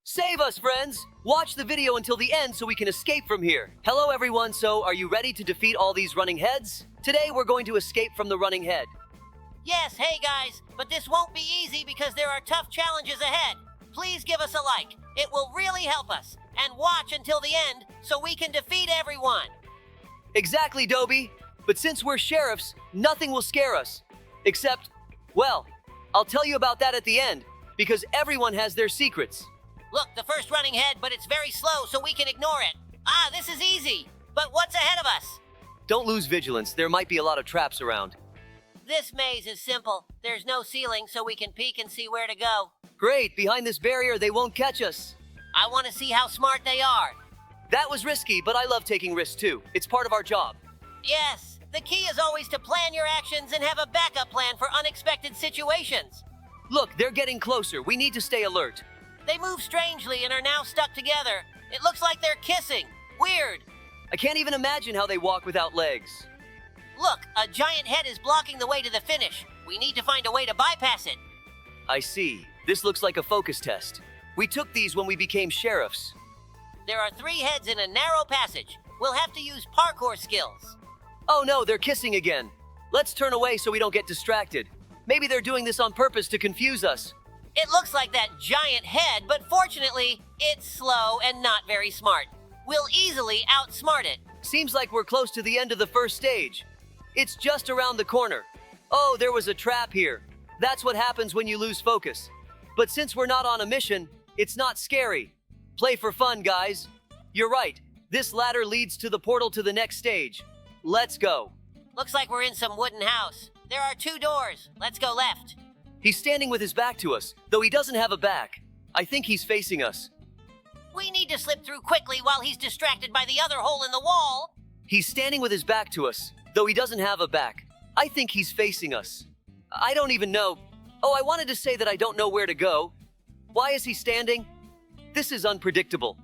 Save us, friends! Watch the video until the end so we can escape from here. Hello, everyone. So, are you ready to defeat all these running heads? Today, we're going to escape from the running head. Yes, hey guys, but this won't be easy because there are tough challenges ahead. Please give us a like. It will really help us. And watch until the end so we can defeat everyone. Exactly, Dobie. But since we're sheriffs, nothing will scare us. Except, well, I'll tell you about that at the end, because everyone has their secrets. Look, the first running head, but it's very slow so we can ignore it. Ah, this is easy. But what's ahead of us? Don't lose vigilance. There might be a lot of traps around. This maze is simple. There's no ceiling so we can peek and see where to go. Great, behind this barrier, they won't catch us. I want to see how smart they are. That was risky, but I love taking risks too. It's part of our job. Yes, the key is always to plan your actions and have a backup plan for unexpected situations. Look, they're getting closer. We need to stay alert. They move strangely and are now stuck together. It looks like they're kissing. Weird. I can't even imagine how they walk without legs. Look, a giant head is blocking the way to the finish. We need to find a way to bypass it. I see. This looks like a focus test. We took these when we became sheriffs. There are 3 heads in a narrow passage. We'll have to use parkour skills. Oh no, they're kissing again. Let's turn away so we don't get distracted. Maybe they're doing this on purpose to confuse us. It looks like that giant head, but fortunately, it's slow and not very smart. We'll easily outsmart it. Seems like we're close to the end of the first stage. It's just around the corner. Oh, there was a trap here. That's what happens when you lose focus. But since we're not on a mission, it's not scary. Play for fun, guys. You're right. This ladder leads to the portal to the next stage. Let's go. Looks like we're in some wooden house. There are 2 doors. Let's go left. He's standing with his back to us, though he doesn't have a back. I think he's facing us. We need to slip through quickly while he's distracted by the other hole in the wall. He's standing with his back to us, though he doesn't have a back. I think he's facing us. I don't even know. Oh, I wanted to say that I don't know where to go. Why is he standing? This is unpredictable.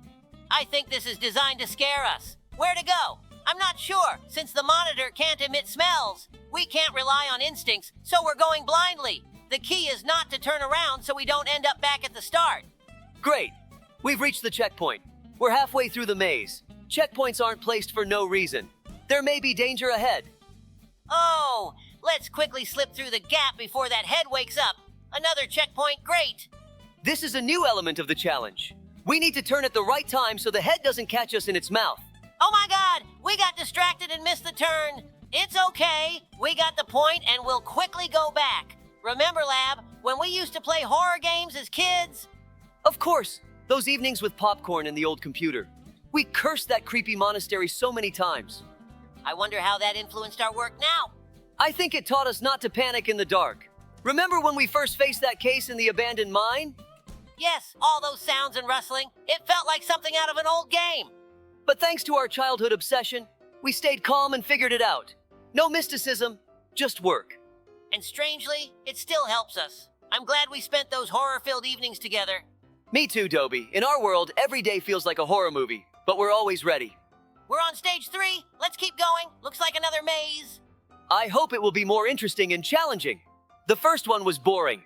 I think this is designed to scare us. Where to go? I'm not sure. Since the monitor can't emit smells, we can't rely on instincts, so we're going blindly. The key is not to turn around so we don't end up back at the start. Great. We've reached the checkpoint. We're halfway through the maze. Checkpoints aren't placed for no reason. There may be danger ahead. Oh, let's quickly slip through the gap before that head wakes up. Another checkpoint, great. This is a new element of the challenge. We need to turn at the right time so the head doesn't catch us in its mouth. Oh my God, we got distracted and missed the turn. It's okay. We got the point and we'll quickly go back. Remember, Lab, when we used to play horror games as kids? Of course, those evenings with popcorn and the old computer. We cursed that creepy monastery so many times. I wonder how that influenced our work now. I think it taught us not to panic in the dark. Remember when we first faced that case in the abandoned mine? Yes, all those sounds and rustling. It felt like something out of an old game. But thanks to our childhood obsession, we stayed calm and figured it out. No mysticism, just work. And strangely, it still helps us. I'm glad we spent those horror-filled evenings together. Me too, Dobie. In our world, every day feels like a horror movie, but we're always ready. We're on stage 3. Let's keep going. Looks like another maze. I hope it will be more interesting and challenging. The first one was boring.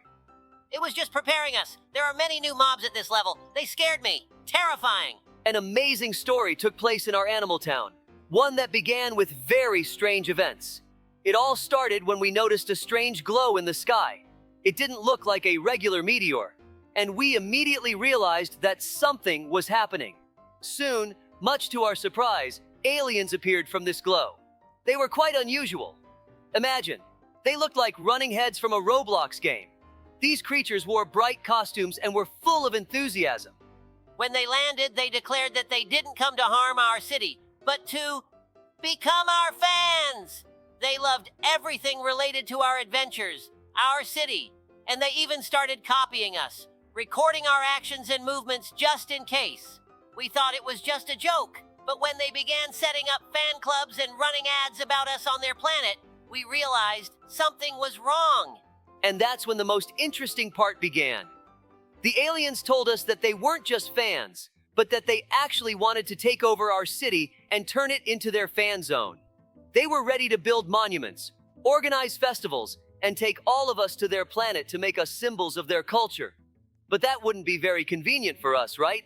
It was just preparing us. There are many new mobs at this level. They scared me. Terrifying. An amazing story took place in our animal town, one that began with very strange events. It all started when we noticed a strange glow in the sky. It didn't look like a regular meteor, and we immediately realized that something was happening. Soon, much to our surprise, aliens appeared from this glow. They were quite unusual. Imagine, they looked like running heads from a Roblox game. These creatures wore bright costumes and were full of enthusiasm. When they landed, they declared that they didn't come to harm our city, but to become our fans. They loved everything related to our adventures, our city, and they even started copying us, recording our actions and movements just in case. We thought it was just a joke, but when they began setting up fan clubs and running ads about us on their planet, we realized something was wrong. And that's when the most interesting part began. The aliens told us that they weren't just fans, but that they actually wanted to take over our city and turn it into their fan zone. They were ready to build monuments, organize festivals, and take all of us to their planet to make us symbols of their culture. But that wouldn't be very convenient for us, right?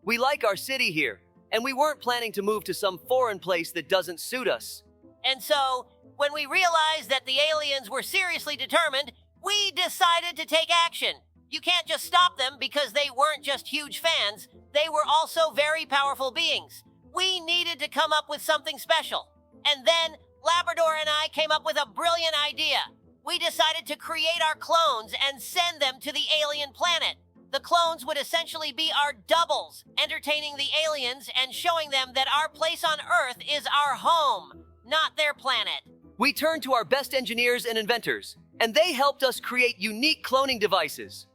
We like our city here, and we weren't planning to move to some foreign place that doesn't suit us. And so, when we realized that the aliens were seriously determined, we decided to take action. You can't just stop them because they weren't just huge fans, they were also very powerful beings. We needed to come up with something special. And then, Labrador and I came up with a brilliant idea. We decided to create our clones and send them to the alien planet. The clones would essentially be our doubles, entertaining the aliens and showing them that our place on Earth is our home, not their planet. We turned to our best engineers and inventors, and they helped us create unique cloning devices.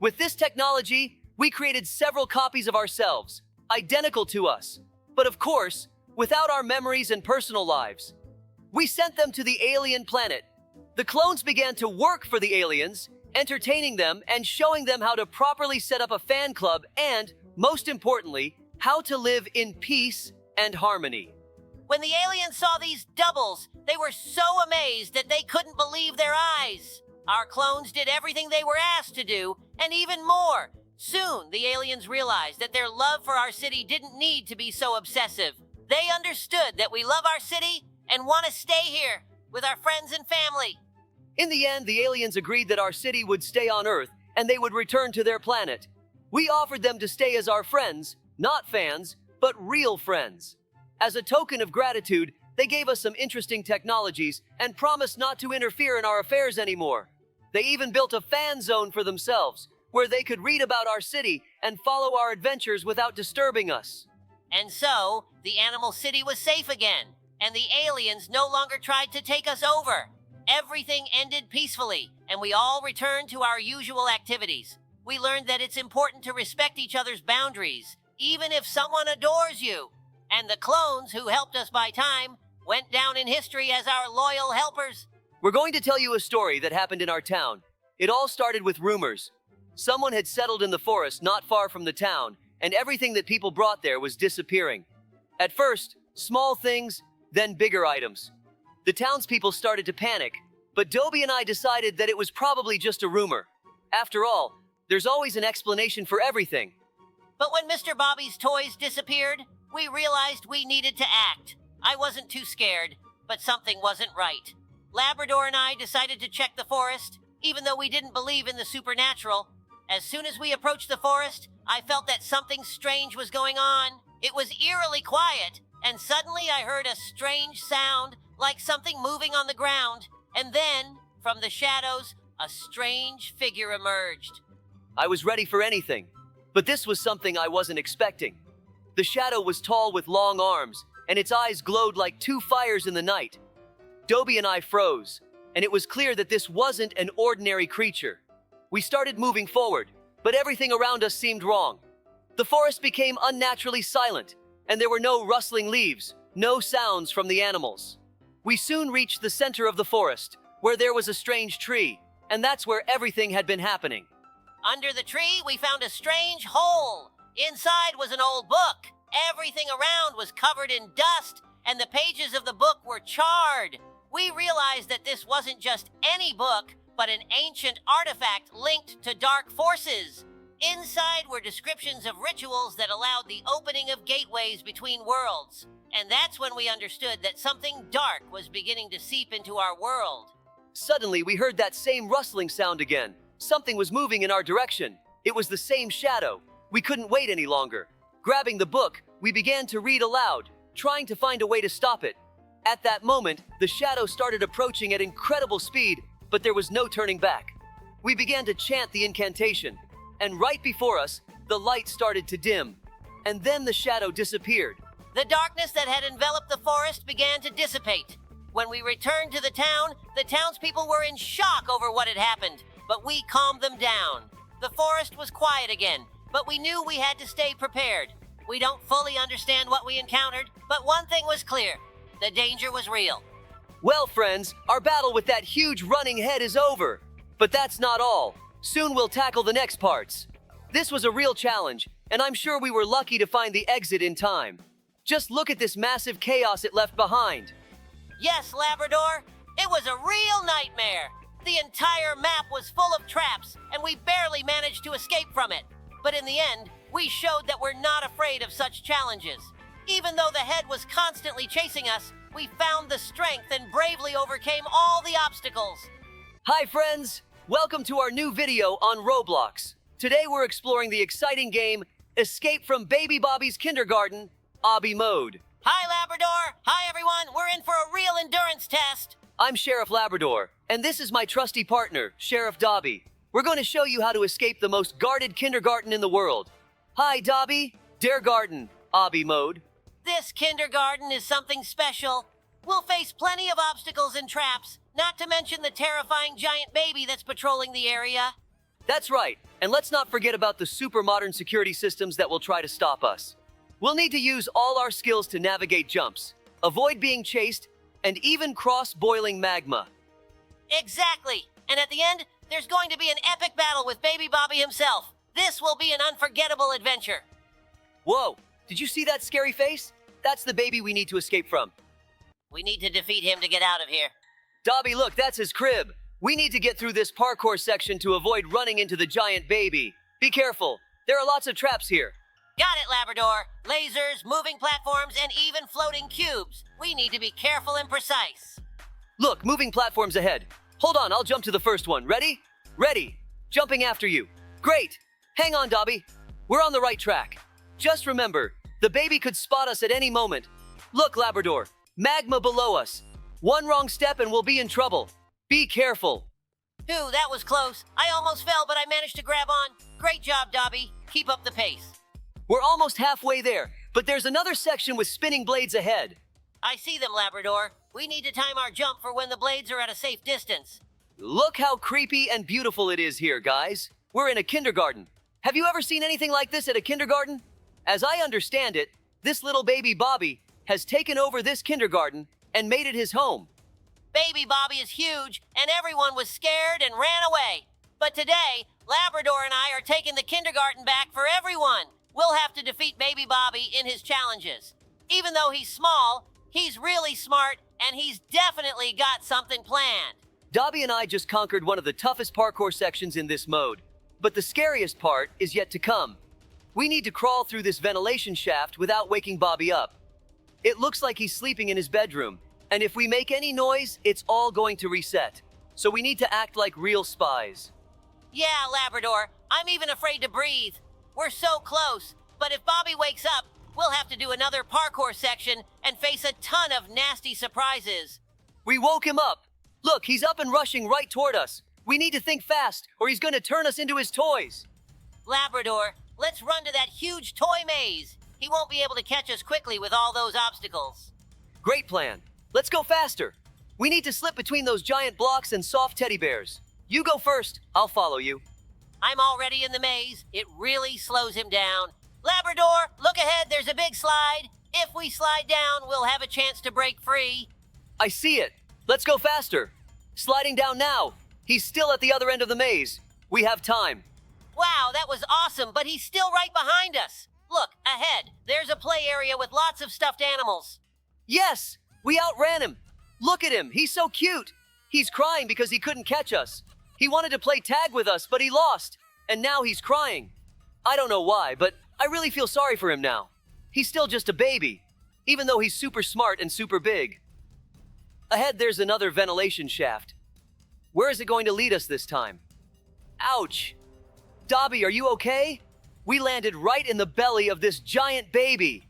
With this technology, we created several copies of ourselves, identical to us, but of course, without our memories and personal lives. We sent them to the alien planet. The clones began to work for the aliens, entertaining them and showing them how to properly set up a fan club and, most importantly, how to live in peace and harmony. When the aliens saw these doubles, they were so amazed that they couldn't believe their eyes. Our clones did everything they were asked to do, and even more. Soon, the aliens realized that their love for our city didn't need to be so obsessive. They understood that we love our city and want to stay here with our friends and family. In the end, the aliens agreed that our city would stay on Earth and they would return to their planet. We offered them to stay as our friends, not fans, but real friends. As a token of gratitude, they gave us some interesting technologies and promised not to interfere in our affairs anymore. They even built a fan zone for themselves, where they could read about our city and follow our adventures without disturbing us. And so, the animal city was safe again, and the aliens no longer tried to take us over. Everything ended peacefully, and we all returned to our usual activities. We learned that it's important to respect each other's boundaries, even if someone adores you. And the clones who helped us buy time went down in history as our loyal helpers. We're going to tell you a story that happened in our town. It all started with rumors. Someone had settled in the forest not far from the town, and everything that people brought there was disappearing. At first, small things, then bigger items. The townspeople started to panic, but Dobie and I decided that it was probably just a rumor. After all, there's always an explanation for everything. But when Mr. Bobby's toys disappeared, we realized we needed to act. I wasn't too scared, but something wasn't right. Labrador and I decided to check the forest, even though we didn't believe in the supernatural. As soon as we approached the forest, I felt that something strange was going on. It was eerily quiet, and suddenly I heard a strange sound, like something moving on the ground. And then, from the shadows, a strange figure emerged. I was ready for anything, but this was something I wasn't expecting. The shadow was tall with long arms, and its eyes glowed like two fires in the night. Dobie and I froze, and it was clear that this wasn't an ordinary creature. We started moving forward, but everything around us seemed wrong. The forest became unnaturally silent, and there were no rustling leaves, no sounds from the animals. We soon reached the center of the forest, where there was a strange tree, and that's where everything had been happening. Under the tree, we found a strange hole. Inside was an old book. Everything around was covered in dust, and the pages of the book were charred. We realized that this wasn't just any book, but an ancient artifact linked to dark forces. Inside were descriptions of rituals that allowed the opening of gateways between worlds. And that's when we understood that something dark was beginning to seep into our world. Suddenly, we heard that same rustling sound again. Something was moving in our direction. It was the same shadow. We couldn't wait any longer. Grabbing the book, we began to read aloud, trying to find a way to stop it. At that moment, the shadow started approaching at incredible speed, but there was no turning back. We began to chant the incantation, and right before us, the light started to dim, and then the shadow disappeared. The darkness that had enveloped the forest began to dissipate. When we returned to the town, the townspeople were in shock over what had happened, but we calmed them down. The forest was quiet again, but we knew we had to stay prepared. We don't fully understand what we encountered, but one thing was clear. The danger was real. Well, friends, our battle with that huge running head is over. But that's not all. Soon we'll tackle the next parts. This was a real challenge, and I'm sure we were lucky to find the exit in time. Just look at this massive chaos it left behind. Yes, Labrador, it was a real nightmare. The entire map was full of traps, and we barely managed to escape from it. But in the end, we showed that we're not afraid of such challenges. Even though the head was constantly chasing us, we found the strength and bravely overcame all the obstacles. Hi friends! Welcome to our new video on Roblox. Today we're exploring the exciting game, Escape from Baby Bobby's Kindergarten, Obby Mode. Hi Labrador! Hi everyone! We're in for a real endurance test! I'm Sheriff Labrador, and this is my trusty partner, Sheriff Dobie. We're going to show you how to escape the most guarded kindergarten in the world. Hi Dobie, Dare Garden, Obby Mode. This kindergarten is something special. We'll face plenty of obstacles and traps, not to mention the terrifying giant baby that's patrolling the area. That's right, and let's not forget about the super modern security systems that will try to stop us. We'll need to use all our skills to navigate jumps, avoid being chased, and even cross boiling magma. Exactly, and at the end, there's going to be an epic battle with Baby Bobby himself. This will be an unforgettable adventure. Whoa, did you see that scary face? That's the baby we need to escape from. We need to defeat him to get out of here. Dobby, look, that's his crib. We need to get through this parkour section to avoid running into the giant baby. Be careful. There are lots of traps here. Got it, Labrador. Lasers, moving platforms, and even floating cubes. We need to be careful and precise. Look, moving platforms ahead. Hold on, I'll jump to the first one. Ready? Ready. Jumping after you. Great. Hang on, Dobby. We're on the right track. Just remember, the baby could spot us at any moment. Look, Labrador. Magma below us. One wrong step and we'll be in trouble. Be careful. Phew, that was close. I almost fell, but I managed to grab on. Great job, Dobby. Keep up the pace. We're almost halfway there, but there's another section with spinning blades ahead. I see them, Labrador. We need to time our jump for when the blades are at a safe distance. Look how creepy and beautiful it is here, guys. We're in a kindergarten. Have you ever seen anything like this at a kindergarten? As I understand it, this little baby Bobby has taken over this kindergarten and made it his home. Baby Bobby is huge, and everyone was scared and ran away. But today, Labrador and I are taking the kindergarten back for everyone. We'll have to defeat Baby Bobby in his challenges. Even though he's small, he's really smart, and he's definitely got something planned. Dobby and I just conquered one of the toughest parkour sections in this mode. But the scariest part is yet to come. We need to crawl through this ventilation shaft without waking Bobby up. It looks like he's sleeping in his bedroom, and if we make any noise, it's all going to reset. So we need to act like real spies. Yeah, Labrador, I'm even afraid to breathe. We're so close, but if Bobby wakes up, we'll have to do another parkour section and face a ton of nasty surprises. We woke him up. Look, he's up and rushing right toward us. We need to think fast, or he's going to turn us into his toys. Labrador, let's run to that huge toy maze. He won't be able to catch us quickly with all those obstacles. Great plan. Let's go faster. We need to slip between those giant blocks and soft teddy bears. You go first. I'll follow you. I'm already in the maze. It really slows him down. Labrador, look ahead. There's a big slide. If we slide down, we'll have a chance to break free. I see it. Let's go faster. Sliding down now. He's still at the other end of the maze. We have time. Wow, that was awesome, but he's still right behind us. Look, ahead. There's a play area with lots of stuffed animals. Yes! We outran him. Look at him. He's so cute. He's crying because he couldn't catch us. He wanted to play tag with us, but he lost. And now he's crying. I don't know why, but I really feel sorry for him now. He's still just a baby, even though he's super smart and super big. Ahead, there's another ventilation shaft. Where is it going to lead us this time? Ouch! Dobby, are you okay? We landed right in the belly of this giant baby.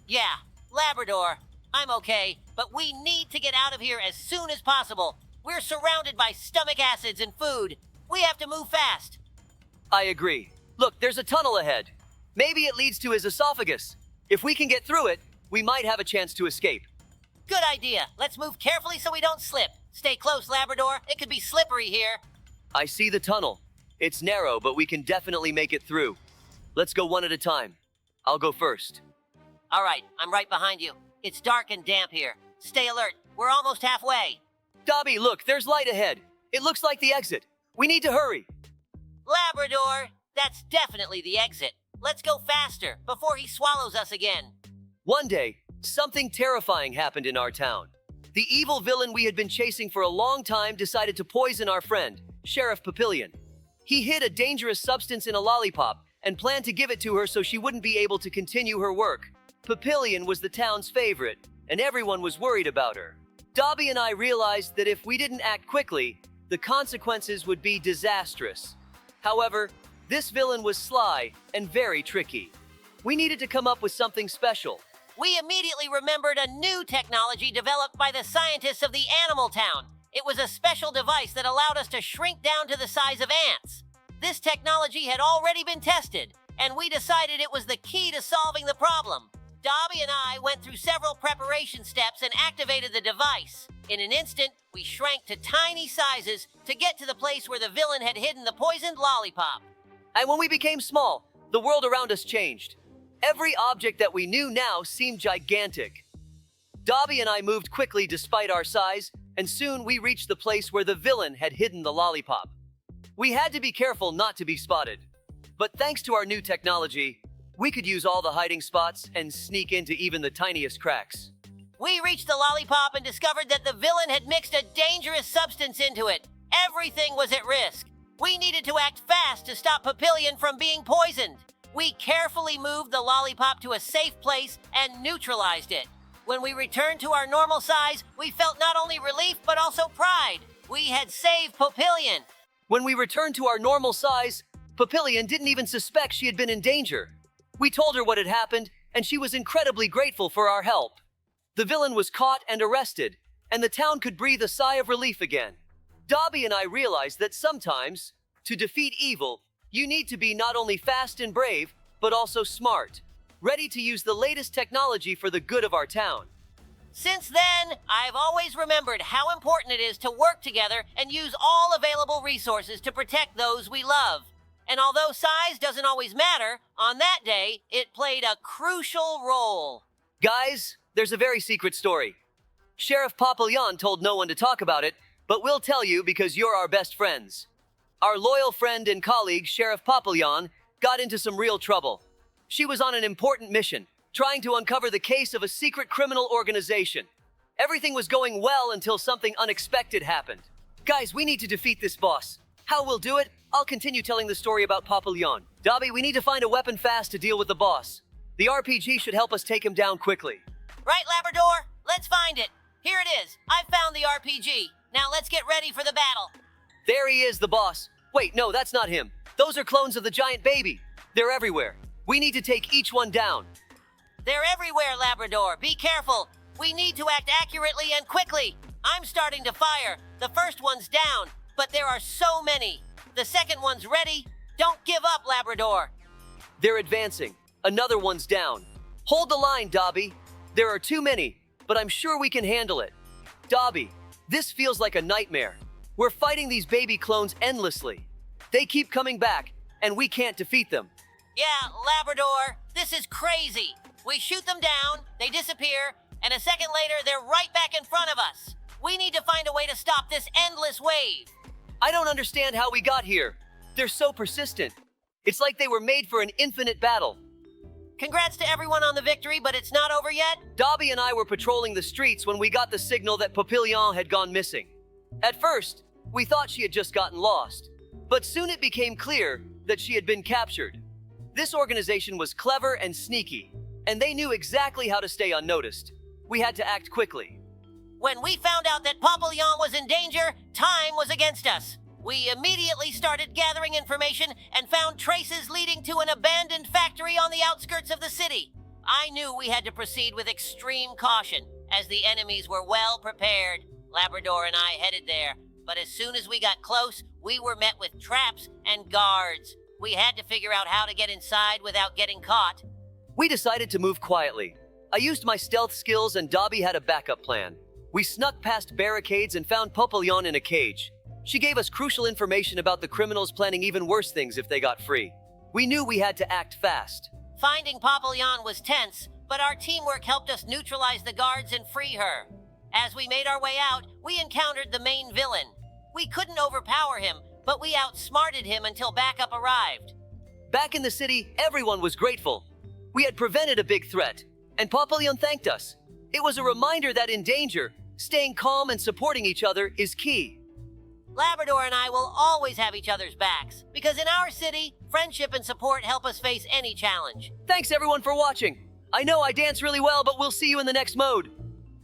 Yeah, Labrador, I'm okay, but we need to get out of here as soon as possible. We're surrounded by stomach acids and food. We have to move fast. I agree. Look, there's a tunnel ahead. Maybe it leads to his esophagus. If we can get through it, we might have a chance to escape. Good idea. Let's move carefully so we don't slip. Stay close, Labrador. It could be slippery here. I see the tunnel. It's narrow, but we can definitely make it through. Let's go one at a time. I'll go first. All right, I'm right behind you. It's dark and damp here. Stay alert. We're almost halfway. Dobby, look, there's light ahead. It looks like the exit. We need to hurry. Labrador, that's definitely the exit. Let's go faster before he swallows us again. One day, something terrifying happened in our town. The evil villain we had been chasing for a long time decided to poison our friend, Sheriff Papillion. He hid a dangerous substance in a lollipop and planned to give it to her so she wouldn't be able to continue her work. Papillion was the town's favorite, and everyone was worried about her. Dobie and I realized that if we didn't act quickly, the consequences would be disastrous. However, this villain was sly and very tricky. We needed to come up with something special. We immediately remembered a new technology developed by the scientists of the Animal Town. It was a special device that allowed us to shrink down to the size of ants. This technology had already been tested, and we decided it was the key to solving the problem. Dobie and I went through several preparation steps and activated the device. In an instant, we shrank to tiny sizes to get to the place where the villain had hidden the poisoned lollipop. And when we became small, the world around us changed. Every object that we knew now seemed gigantic. Dobie and I moved quickly despite our size, and soon we reached the place where the villain had hidden the lollipop. We had to be careful not to be spotted. But thanks to our new technology, we could use all the hiding spots and sneak into even the tiniest cracks. We reached the lollipop and discovered that the villain had mixed a dangerous substance into it. Everything was at risk. We needed to act fast to stop Papillion from being poisoned. We carefully moved the lollipop to a safe place and neutralized it. When we returned to our normal size, we felt not only relief but also pride. We had saved Papillion. When we returned to our normal size, Papillion didn't even suspect she had been in danger. We told her what had happened, and she was incredibly grateful for our help. The villain was caught and arrested, and the town could breathe a sigh of relief again. Dobie and I realized that sometimes, to defeat evil, you need to be not only fast and brave, but also smart, ready to use the latest technology for the good of our town. Since then, I've always remembered how important it is to work together and use all available resources to protect those we love. And although size doesn't always matter, on that day, it played a crucial role. Guys, there's a very secret story. Sheriff Papillion told no one to talk about it, but we'll tell you because you're our best friends. Our loyal friend and colleague, Sheriff Papillion, got into some real trouble. She was on an important mission, trying to uncover the case of a secret criminal organization. Everything was going well until something unexpected happened. Guys, we need to defeat this boss. How we'll do it? I'll continue telling the story about Papillion. Dobie, we need to find a weapon fast to deal with the boss. The RPG should help us take him down quickly. Right, Labrador? Let's find it. Here it is. I found the RPG. Now let's get ready for the battle. There he is, the boss. Wait, no, that's not him. Those are clones of the giant baby. They're everywhere. We need to take each one down. They're everywhere, Labrador. Be careful. We need to act accurately and quickly. I'm starting to fire. The first one's down, but there are so many. The second one's ready. Don't give up, Labrador. They're advancing. Another one's down. Hold the line, Dobie. There are too many, but I'm sure we can handle it. Dobie, this feels like a nightmare. We're fighting these baby clones endlessly. They keep coming back, and we can't defeat them. Yeah, Labrador, this is crazy. We shoot them down, they disappear, and a second later, they're right back in front of us. We need to find a way to stop this endless wave. I don't understand how we got here. They're so persistent. It's like they were made for an infinite battle. Congrats to everyone on the victory, but it's not over yet. Dobie and I were patrolling the streets when we got the signal that Papillion had gone missing. At first, we thought she had just gotten lost, but soon it became clear that she had been captured. This organization was clever and sneaky, and they knew exactly how to stay unnoticed. We had to act quickly. When we found out that Papillion was in danger, time was against us. We immediately started gathering information and found traces leading to an abandoned factory on the outskirts of the city. I knew we had to proceed with extreme caution, as the enemies were well prepared. Labrador and I headed there, but as soon as we got close, we were met with traps and guards. We had to figure out how to get inside without getting caught. We decided to move quietly. I used my stealth skills and Dobie had a backup plan. We snuck past barricades and found Papillion in a cage. She gave us crucial information about the criminals planning even worse things if they got free. We knew we had to act fast. Finding Papillion was tense, but our teamwork helped us neutralize the guards and free her. As we made our way out, we encountered the main villain. We couldn't overpower him, but we outsmarted him until backup arrived. Back in the city, everyone was grateful. We had prevented a big threat, and Papillion thanked us. It was a reminder that in danger, Staying calm and supporting each other is key. Labrador and I will always have each other's backs, because in our city, friendship and support help us face any challenge. Thanks everyone for watching. I know I dance really well, but we'll see you in the next mode.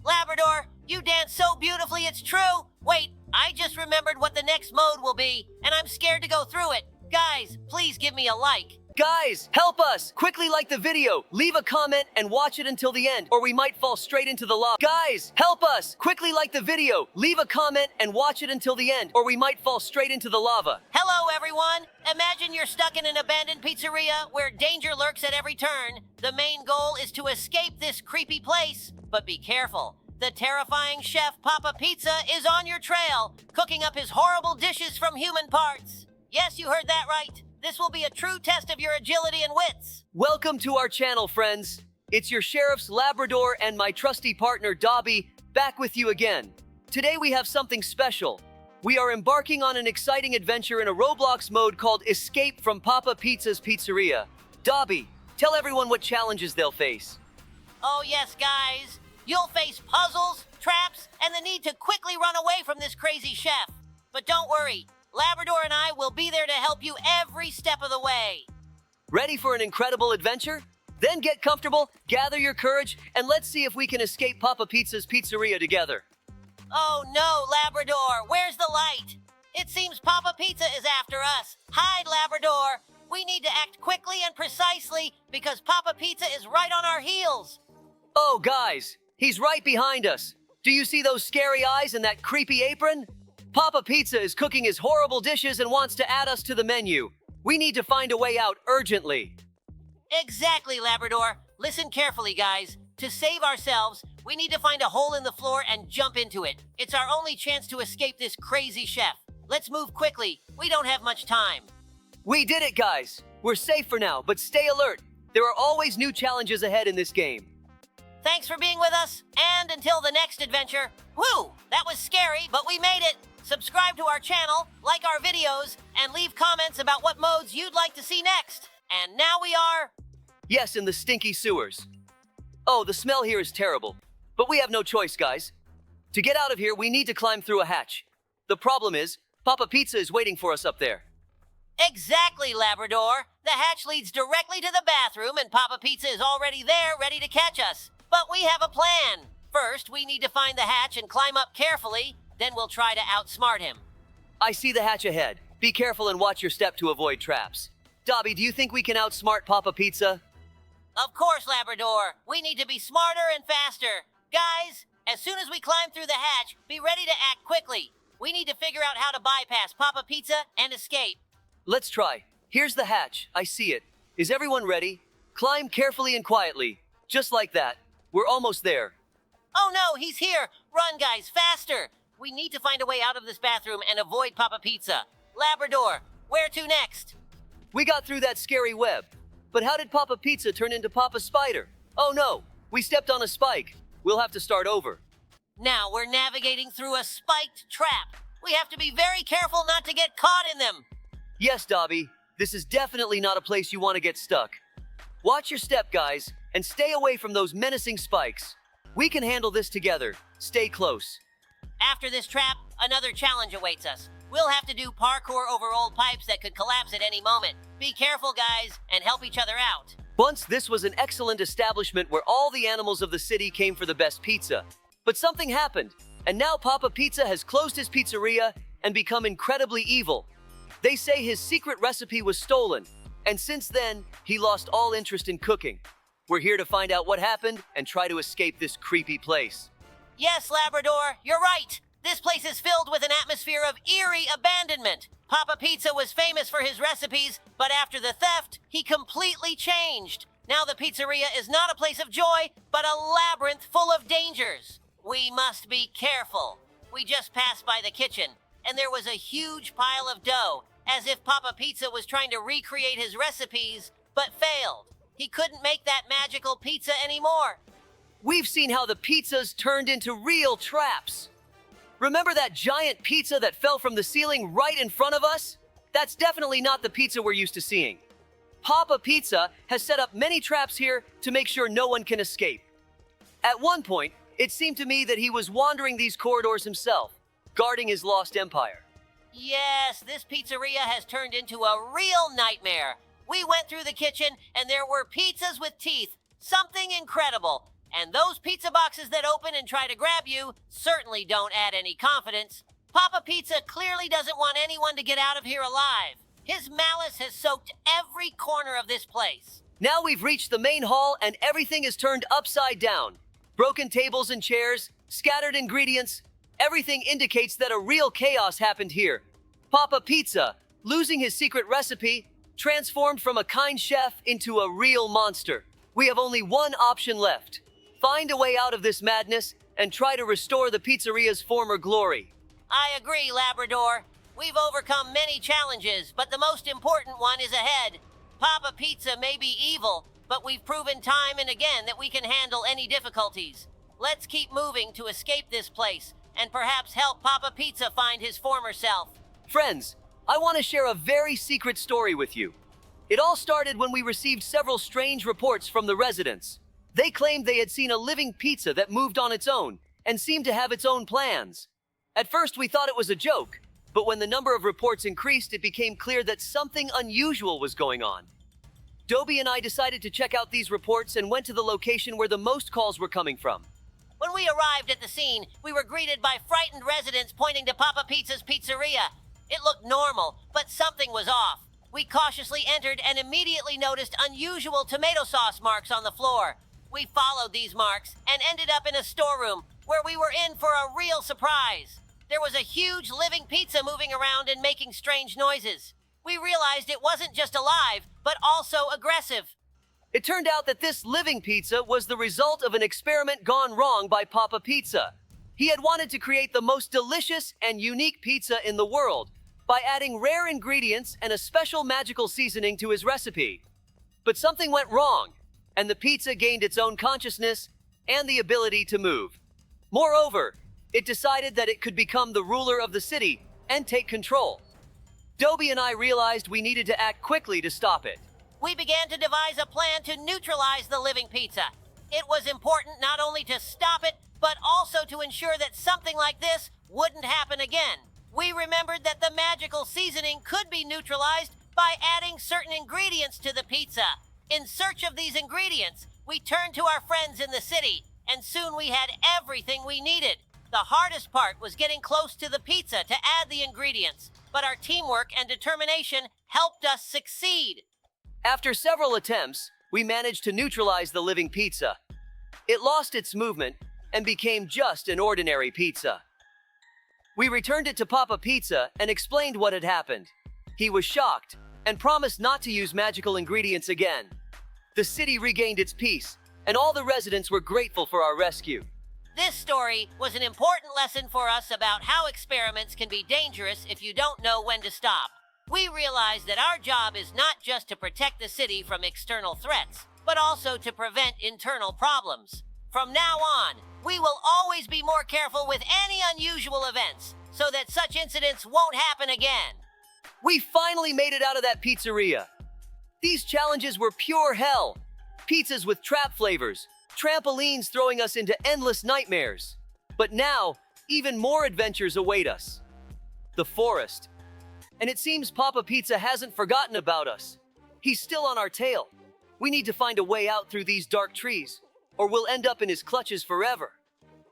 Labrador, you dance so beautifully, it's true. Wait, I just remembered what the next mode will be, and I'm scared to go through it. Guys, please give me a like. Guys, help us! Quickly like the video, leave a comment, and watch it until the end, or we might fall straight into the lava. Guys, help us! Quickly like the video, leave a comment, and watch it until the end, or we might fall straight into the lava. Hello, everyone. Imagine you're stuck in an abandoned pizzeria where danger lurks at every turn. The main goal is to escape this creepy place, but be careful. The terrifying chef Papa Pizza is on your trail, cooking up his horrible dishes from human parts. Yes, you heard that right. This will be a true test of your agility and wits. Welcome to our channel, friends. It's your sheriff's Labrador and my trusty partner Dobie back with you again. Today we have something special. We are embarking on an exciting adventure in a Roblox mode called Escape from Papa Pizza's Pizzeria. Dobie, tell everyone what challenges they'll face. Oh yes, guys. You'll face puzzles, traps, and the need to quickly run away from this crazy chef. But don't worry, Labrador and I will be there to help you every step of the way. Ready for an incredible adventure? Then get comfortable, gather your courage, and let's see if we can escape Papa Pizza's Pizzeria together. Oh no, Labrador, where's the light? It seems Papa Pizza is after us. Hide, Labrador. We need to act quickly and precisely because Papa Pizza is right on our heels. Oh, guys, he's right behind us. Do you see those scary eyes and that creepy apron? Papa Pizza is cooking his horrible dishes and wants to add us to the menu. We need to find a way out urgently. Exactly, Labrador. Listen carefully, guys. To save ourselves, we need to find a hole in the floor and jump into it. It's our only chance to escape this crazy chef. Let's move quickly. We don't have much time. We did it, guys. We're safe for now, but stay alert. There are always new challenges ahead in this game. Thanks for being with us, and until the next adventure. Whew, that was scary, but we made it. Subscribe to our channel, like our videos, and leave comments about what modes you'd like to see next. And now we are... Yes, in the stinky sewers. Oh, the smell here is terrible. But we have no choice, guys. To get out of here, we need to climb through a hatch. The problem is, Papa Pizza is waiting for us up there. Exactly, Labrador. The hatch leads directly to the bathroom, and Papa Pizza is already there, ready to catch us. But we have a plan. First, we need to find the hatch and climb up carefully. Then we'll try to outsmart him. I see the hatch ahead. Be careful and watch your step to avoid traps. Dobie, do you think we can outsmart Papa Pizza? Of course, Labrador. We need to be smarter and faster. Guys, as soon as we climb through the hatch, be ready to act quickly. We need to figure out how to bypass Papa Pizza and escape. Let's try. Here's the hatch. I see it. Is everyone ready? Climb carefully and quietly. Just like that. We're almost there. Oh no, he's here! Run, guys, faster! We need to find a way out of this bathroom and avoid Papa Pizza. Labrador, where to next? We got through that scary web. But how did Papa Pizza turn into Papa Spider? Oh no, we stepped on a spike. We'll have to start over. Now we're navigating through a spiked trap. We have to be very careful not to get caught in them. Yes, Dobie, this is definitely not a place you want to get stuck. Watch your step, guys, and stay away from those menacing spikes. We can handle this together. Stay close. After this trap, another challenge awaits us. We'll have to do parkour over old pipes that could collapse at any moment. Be careful, guys, and help each other out. Once this was an excellent establishment where all the animals of the city came for the best pizza. But something happened, and now Papa Pizza has closed his pizzeria and become incredibly evil. They say his secret recipe was stolen, and since then, he lost all interest in cooking. We're here to find out what happened and try to escape this creepy place. Yes, Labrador, you're right. This place is filled with an atmosphere of eerie abandonment. Papa Pizza was famous for his recipes, but after the theft, he completely changed. Now the pizzeria is not a place of joy, but a labyrinth full of dangers. We must be careful. We just passed by the kitchen, and there was a huge pile of dough, as if Papa Pizza was trying to recreate his recipes, but failed. He couldn't make that magical pizza anymore. We've seen how the pizzas turned into real traps. Remember that giant pizza that fell from the ceiling right in front of us? That's definitely not the pizza we're used to seeing. Papa Pizza has set up many traps here to make sure no one can escape. At one point, It seemed to me that he was wandering these corridors himself, guarding his lost empire. Yes, this pizzeria has turned into a real nightmare. We went through the kitchen and there were pizzas with teeth. Something incredible. And those pizza boxes that open and try to grab you certainly don't add any confidence. Papa Pizza clearly doesn't want anyone to get out of here alive. His malice has soaked every corner of this place. Now we've reached the main hall and everything is turned upside down. Broken tables and chairs, scattered ingredients. Everything indicates that a real chaos happened here. Papa Pizza, losing his secret recipe, transformed from a kind chef into a real monster. We have only one option left. Find a way out of this madness and try to restore the pizzeria's former glory. I agree, Labrador. We've overcome many challenges, but the most important one is ahead. Papa Pizza may be evil, but we've proven time and again that we can handle any difficulties. Let's keep moving to escape this place and perhaps help Papa Pizza find his former self. Friends, I want to share a very secret story with you. It all started when we received several strange reports from the residents. They claimed they had seen a living pizza that moved on its own and seemed to have its own plans. At first, we thought it was a joke, but when the number of reports increased, it became clear that something unusual was going on. Dobie and I decided to check out these reports and went to the location where the most calls were coming from. When we arrived at the scene, we were greeted by frightened residents pointing to Papa Pizza's pizzeria. It looked normal, but something was off. We cautiously entered and immediately noticed unusual tomato sauce marks on the floor. We followed these marks and ended up in a storeroom where we were in for a real surprise. There was a huge living pizza moving around and making strange noises. We realized it wasn't just alive, but also aggressive. It turned out that this living pizza was the result of an experiment gone wrong by Papa Pizza. He had wanted to create the most delicious and unique pizza in the world by adding rare ingredients and a special magical seasoning to his recipe. But something went wrong, and the pizza gained its own consciousness and the ability to move. Moreover, it decided that it could become the ruler of the city and take control. Dobie and I realized we needed to act quickly to stop it. We began to devise a plan to neutralize the living pizza. It was important not only to stop it, but also to ensure that something like this wouldn't happen again. We remembered that the magical seasoning could be neutralized by adding certain ingredients to the pizza. In search of these ingredients, we turned to our friends in the city, and soon we had everything we needed. The hardest part was getting close to the pizza to add the ingredients, but our teamwork and determination helped us succeed. After several attempts, we managed to neutralize the living pizza. It lost its movement and became just an ordinary pizza. We returned it to Papa Pizza and explained what had happened. He was shocked and promised not to use magical ingredients again. The city regained its peace, and all the residents were grateful for our rescue. This story was an important lesson for us about how experiments can be dangerous if you don't know when to stop. We realized that our job is not just to protect the city from external threats, but also to prevent internal problems. From now on, we will always be more careful with any unusual events, so that such incidents won't happen again. We finally made it out of that pizzeria. These challenges were pure hell. Pizzas with trap flavors, trampolines throwing us into endless nightmares. But now, even more adventures await us. The forest. And it seems Papa Pizza hasn't forgotten about us. He's still on our tail. We need to find a way out through these dark trees, or we'll end up in his clutches forever.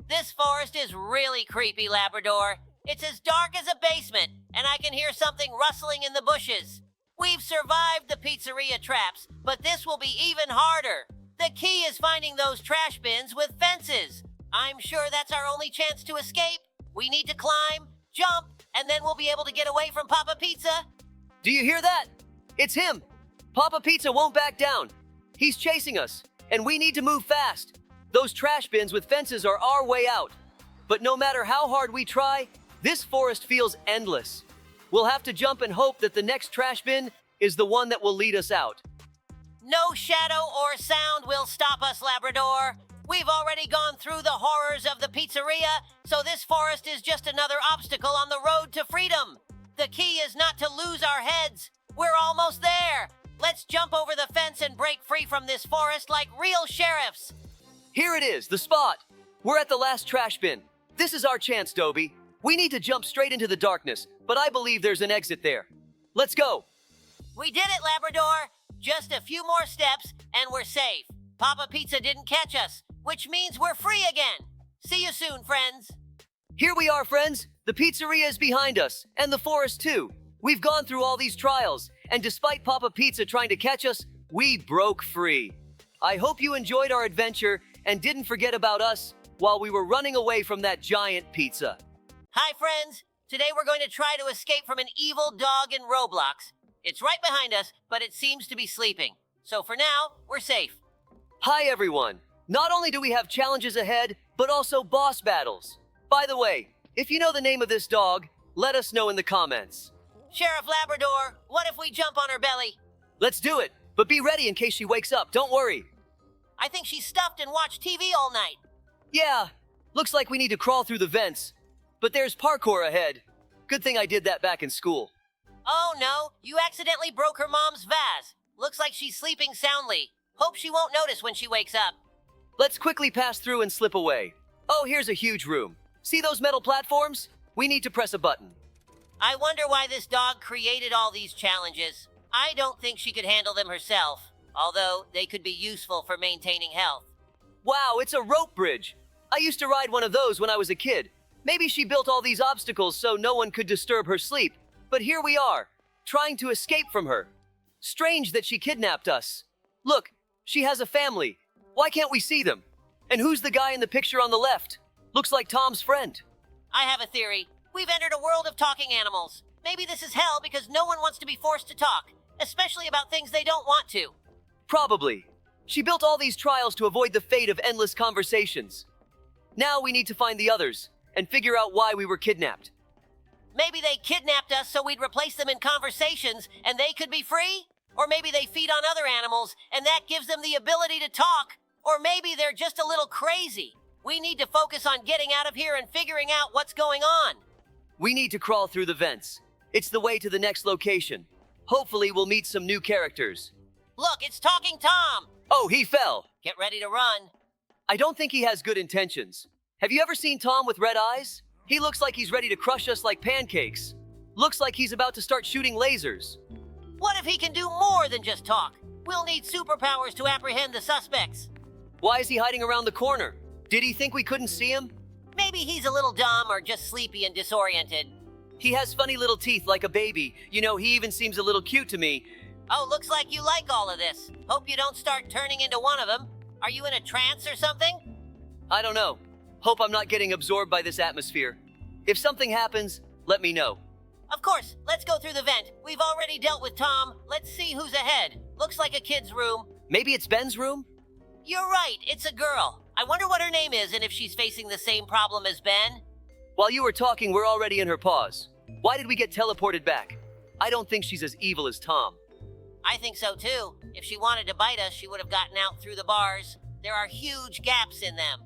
This forest is really creepy, Labrador. It's as dark as a basement, and I can hear something rustling in the bushes. We've survived the pizzeria traps, but this will be even harder. The key is finding those trash bins with fences. I'm sure that's our only chance to escape. We need to climb, jump, and then we'll be able to get away from Papa Pizza. Do you hear that? It's him. Papa Pizza won't back down. He's chasing us, and we need to move fast. Those trash bins with fences are our way out. But no matter how hard we try, this forest feels endless. We'll have to jump and hope that the next trash bin is the one that will lead us out. No shadow or sound will stop us, Labrador. We've already gone through the horrors of the pizzeria, so this forest is just another obstacle on the road to freedom. The key is not to lose our heads. We're almost there. Let's jump over the fence and break free from this forest like real sheriffs. Here it is, the spot. We're at the last trash bin. This is our chance, Dobie. We need to jump straight into the darkness, but I believe there's an exit there. Let's go. We did it, Labrador! Just a few more steps, and we're safe. Papa Pizza didn't catch us, which means we're free again. See you soon, friends. Here we are, friends. The pizzeria is behind us, and the forest too. We've gone through all these trials, and despite Papa Pizza trying to catch us, we broke free. I hope you enjoyed our adventure and didn't forget about us while we were running away from that giant pizza. Hi, friends. Today we're going to try to escape from an evil dog in Roblox. It's right behind us, but it seems to be sleeping. So for now, we're safe. Hi, everyone. Not only do we have challenges ahead, but also boss battles. By the way, if you know the name of this dog, let us know in the comments. Sheriff Labrador, what if we jump on her belly? Let's do it, but be ready in case she wakes up. Don't worry. I think she's stuffed and watched TV all night. Yeah, looks like we need to crawl through the vents. But there's parkour ahead. Good thing I did that back in school. Oh no, you accidentally broke her mom's vase. Looks like she's sleeping soundly. Hope she won't notice when she wakes up. Let's quickly pass through and slip away. Oh, here's a huge room. See those metal platforms? We need to press a button. I wonder why this dog created all these challenges. I don't think she could handle them herself, although they could be useful for maintaining health. Wow, it's a rope bridge. I used to ride one of those when I was a kid. Maybe she built all these obstacles so no one could disturb her sleep. But here we are, trying to escape from her. Strange that she kidnapped us. Look, she has a family. Why can't we see them? And who's the guy in the picture on the left? Looks like Tom's friend. I have a theory. We've entered a world of talking animals. Maybe this is hell because no one wants to be forced to talk, especially about things they don't want to. Probably. She built all these trials to avoid the fate of endless conversations. Now we need to find the others and figure out why we were kidnapped. Maybe they kidnapped us so we'd replace them in conversations and they could be free? Or maybe they feed on other animals and that gives them the ability to talk? Or maybe they're just a little crazy. We need to focus on getting out of here and figuring out what's going on. We need to crawl through the vents. It's the way to the next location. Hopefully we'll meet some new characters. Look, it's Talking Tom! Oh, he fell! Get ready to run. I don't think he has good intentions. Have you ever seen Tom with red eyes? He looks like he's ready to crush us like pancakes. Looks like he's about to start shooting lasers. What if he can do more than just talk? We'll need superpowers to apprehend the suspects. Why is he hiding around the corner? Did he think we couldn't see him? Maybe he's a little dumb or just sleepy and disoriented. He has funny little teeth like a baby. You know, he even seems a little cute to me. Oh, looks like you like all of this. Hope you don't start turning into one of them. Are you in a trance or something? I don't know. Hope I'm not getting absorbed by this atmosphere. If something happens, let me know. Of course, let's go through the vent. We've already dealt with Tom. Let's see who's ahead. Looks like a kid's room. Maybe it's Ben's room? You're right, it's a girl. I wonder what her name is and if she's facing the same problem as Ben. While you were talking, we're already in her paws. Why did we get teleported back? I don't think she's as evil as Tom. I think so too. If she wanted to bite us, she would have gotten out through the bars. There are huge gaps in them.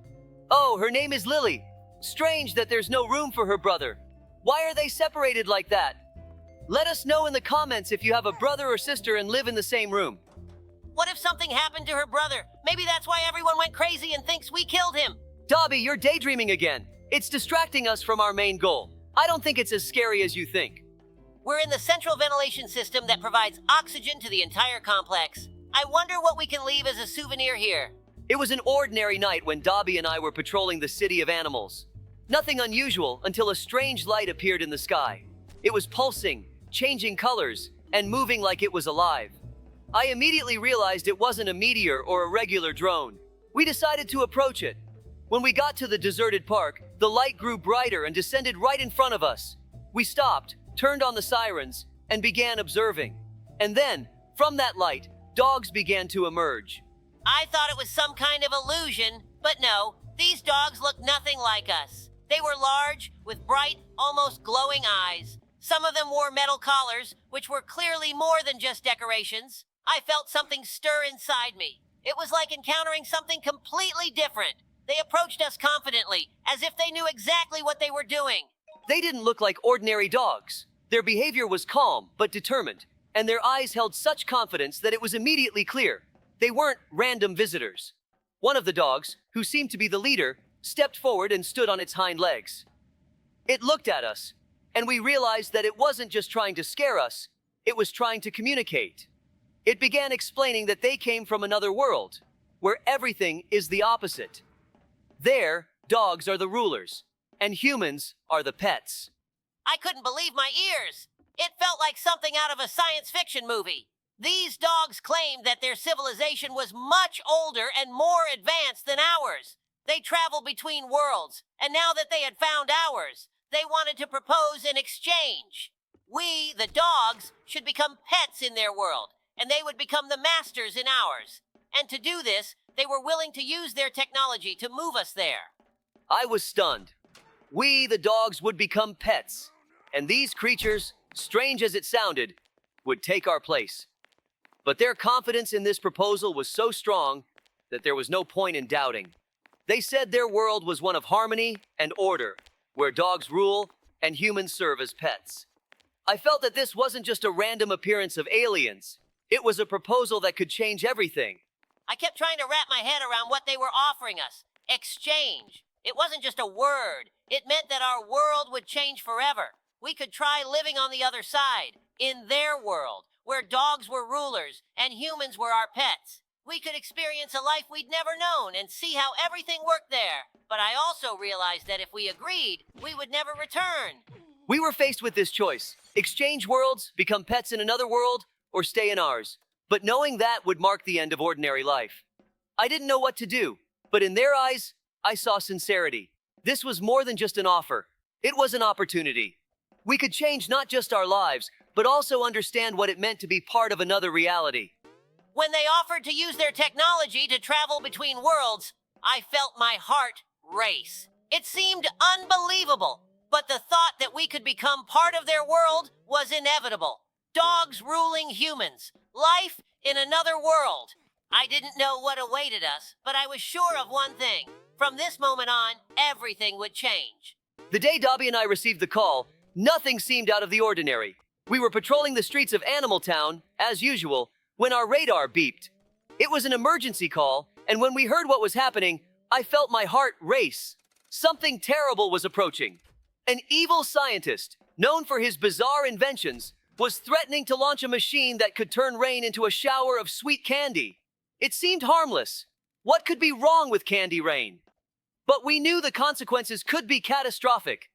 Oh, her name is Lily. Strange that there's no room for her brother. Why are they separated like that? Let us know in the comments if you have a brother or sister and live in the same room. What if something happened to her brother? Maybe that's why everyone went crazy and thinks we killed him. Dobie, you're daydreaming again. It's distracting us from our main goal. I don't think it's as scary as you think. We're in the central ventilation system that provides oxygen to the entire complex. I wonder what we can leave as a souvenir here. It was an ordinary night when Dobie and I were patrolling the city of animals. Nothing unusual until a strange light appeared in the sky. It was pulsing, changing colors, and moving like it was alive. I immediately realized it wasn't a meteor or a regular drone. We decided to approach it. When we got to the deserted park, the light grew brighter and descended right in front of us. We stopped, turned on the sirens, and began observing. And then, from that light, dogs began to emerge. I thought it was some kind of illusion, but no, these dogs looked nothing like us. They were large, with bright, almost glowing eyes. Some of them wore metal collars, which were clearly more than just decorations. I felt something stir inside me. It was like encountering something completely different. They approached us confidently, as if they knew exactly what they were doing. They didn't look like ordinary dogs. Their behavior was calm, but determined, and their eyes held such confidence that it was immediately clear. They weren't random visitors. One of the dogs, who seemed to be the leader, stepped forward and stood on its hind legs. It looked at us, and we realized that it wasn't just trying to scare us, it was trying to communicate. It began explaining that they came from another world, where everything is the opposite. There, dogs are the rulers, and humans are the pets. I couldn't believe my ears. It felt like something out of a science fiction movie. These dogs claimed that their civilization was much older and more advanced than ours. They traveled between worlds, and now that they had found ours, they wanted to propose an exchange. We, the dogs, should become pets in their world, and they would become the masters in ours. And to do this, they were willing to use their technology to move us there. I was stunned. We, the dogs, would become pets, and these creatures, strange as it sounded, would take our place. But their confidence in this proposal was so strong that there was no point in doubting. They said their world was one of harmony and order, where dogs rule and humans serve as pets. I felt that this wasn't just a random appearance of aliens. It was a proposal that could change everything. I kept trying to wrap my head around what they were offering us. Exchange. It wasn't just a word. It meant that our world would change forever. We could try living on the other side, in their world, where dogs were rulers and humans were our pets. We could experience a life we'd never known and see how everything worked there. But I also realized that if we agreed, we would never return. We were faced with this choice: exchange worlds, become pets in another world, or stay in ours. But knowing that would mark the end of ordinary life. I didn't know what to do, but in their eyes, I saw sincerity. This was more than just an offer. It was an opportunity. We could change not just our lives, but also understand what it meant to be part of another reality. When they offered to use their technology to travel between worlds, I felt my heart race. It seemed unbelievable, but the thought that we could become part of their world was inevitable. Dogs ruling humans. Life in another world. I didn't know what awaited us, but I was sure of one thing. From this moment on, everything would change. The day Dobie and I received the call, nothing seemed out of the ordinary. We were patrolling the streets of Animal Town, as usual, when our radar beeped. It was an emergency call, and when we heard what was happening, I felt my heart race. Something terrible was approaching. An evil scientist, known for his bizarre inventions, was threatening to launch a machine that could turn rain into a shower of sweet candy. It seemed harmless. What could be wrong with candy rain? But we knew the consequences could be catastrophic.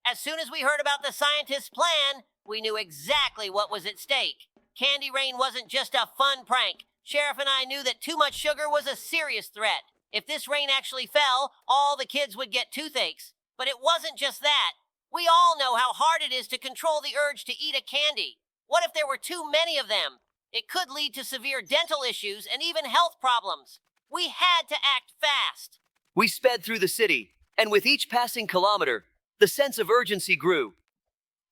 As soon as we heard about the scientist's plan, we knew exactly what was at stake. Candy rain wasn't just a fun prank. Sheriff and I knew that too much sugar was a serious threat. If this rain actually fell, all the kids would get toothaches. But it wasn't just that. We all know how hard it is to control the urge to eat a candy. What if there were too many of them? It could lead to severe dental issues and even health problems. We had to act fast. We sped through the city, and with each passing kilometer, the sense of urgency grew.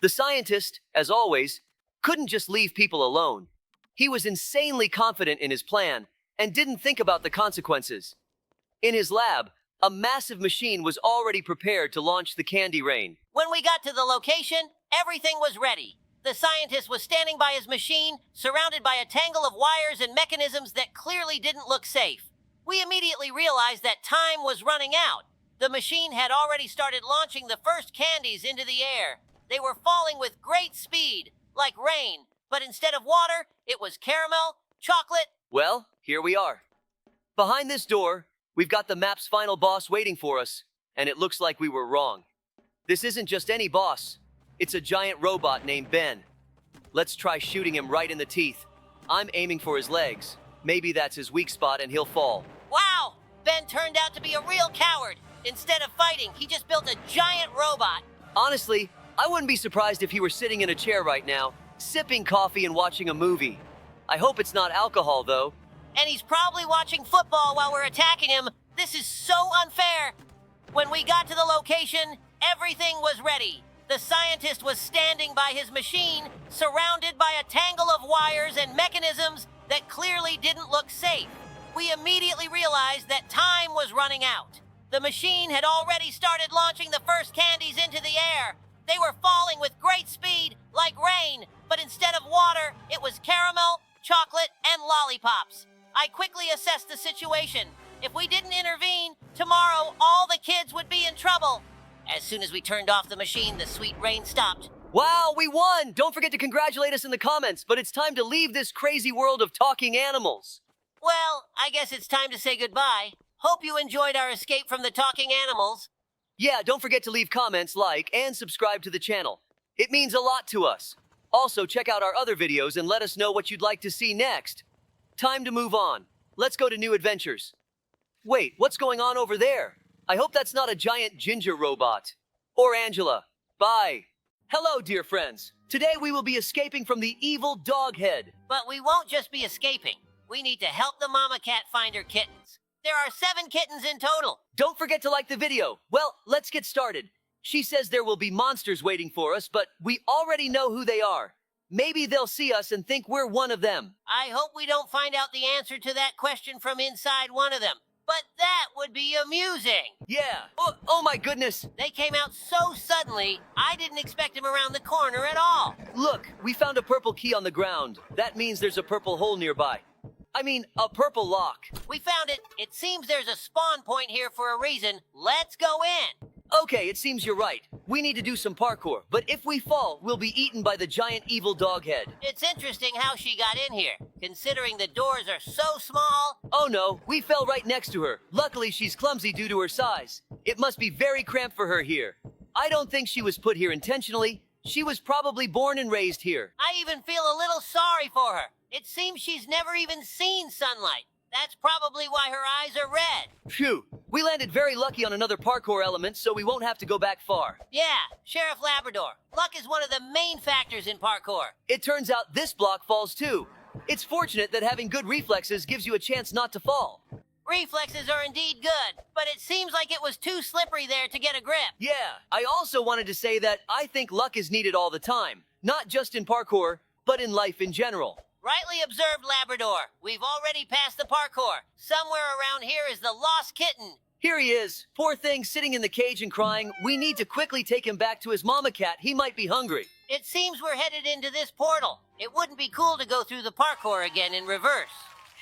The scientist, as always, couldn't just leave people alone. He was insanely confident in his plan and didn't think about the consequences. In his lab, a massive machine was already prepared to launch the candy rain. When we got to the location, everything was ready. The scientist was standing by his machine, surrounded by a tangle of wires and mechanisms that clearly didn't look safe. We immediately realized that time was running out. The machine had already started launching the first candies into the air. They were falling with great speed, like rain, but instead of water, it was caramel, chocolate. Well, here we are. Behind this door, we've got the map's final boss waiting for us, and it looks like we were wrong. This isn't just any boss. It's a giant robot named Ben. Let's try shooting him right in the teeth. I'm aiming for his legs. Maybe that's his weak spot and he'll fall. Wow! Ben turned out to be a real coward. Instead of fighting, he just built a giant robot. Honestly, I wouldn't be surprised if he were sitting in a chair right now, sipping coffee and watching a movie. I hope it's not alcohol, though. And he's probably watching football while we're attacking him. This is so unfair. When we got to the location, everything was ready. The scientist was standing by his machine, surrounded by a tangle of wires and mechanisms that clearly didn't look safe. We immediately realized that time was running out. The machine had already started launching the first candies into the air. They were falling with great speed, like rain, but instead of water, it was caramel, chocolate, and lollipops. I quickly assessed the situation. If we didn't intervene, Tomorrow, all the kids would be in trouble. As soon as we turned off the machine, the sweet rain stopped. Wow, we won! Don't forget to congratulate us in the comments, but it's time to leave this crazy world of talking animals. Well, I guess it's time to say goodbye. Hope you enjoyed our escape from the talking animals. Yeah, don't forget to leave comments, like, and subscribe to the channel. It means a lot to us. Also, check out our other videos and let us know what you'd like to see next. Time to move on. Let's go to new adventures. Wait, what's going on over there? I hope that's not a giant ginger robot. Or Angela. Bye. Hello, dear friends. Today we will be escaping from the evil dog head. But we won't just be escaping. We need to help the mama cat find her kittens. There are 7 kittens in total. Don't forget to like the video. Well, let's get started. She says there will be monsters waiting for us, but we already know who they are. Maybe they'll see us and think we're one of them. I hope we don't find out the answer to that question from inside one of them. But that would be amusing. Yeah. Oh my goodness. They came out so suddenly, I didn't expect them around the corner at all. Look, we found a purple key on the ground. That means there's a purple hole nearby. I mean, a purple lock. We found it. It seems there's a spawn point here for a reason. Let's go in. Okay, it seems you're right. We need to do some parkour, but if we fall, we'll be eaten by the giant evil dog head. It's interesting how she got in here, considering the doors are so small. Oh no, we fell right next to her. Luckily, she's clumsy due to her size. It must be very cramped for her here. I don't think she was put here intentionally. She was probably born and raised here. I even feel a little sorry for her. It seems she's never even seen sunlight. That's probably why her eyes are red. Phew, we landed very lucky on another parkour element, so we won't have to go back far. Yeah, Sheriff Labrador. Luck is one of the main factors in parkour. It turns out this block falls too. It's fortunate that having good reflexes gives you a chance not to fall. Reflexes are indeed good, but it seems like it was too slippery there to get a grip. Yeah, I also wanted to say that I think luck is needed all the time. Not just in parkour, but in life in general. Rightly observed, Labrador. We've already passed the parkour. Somewhere around here is the lost kitten. Here he is. Poor thing, sitting in the cage and crying. We need to quickly take him back to his mama cat. He might be hungry. It seems we're headed into this portal. It wouldn't be cool to go through the parkour again in reverse.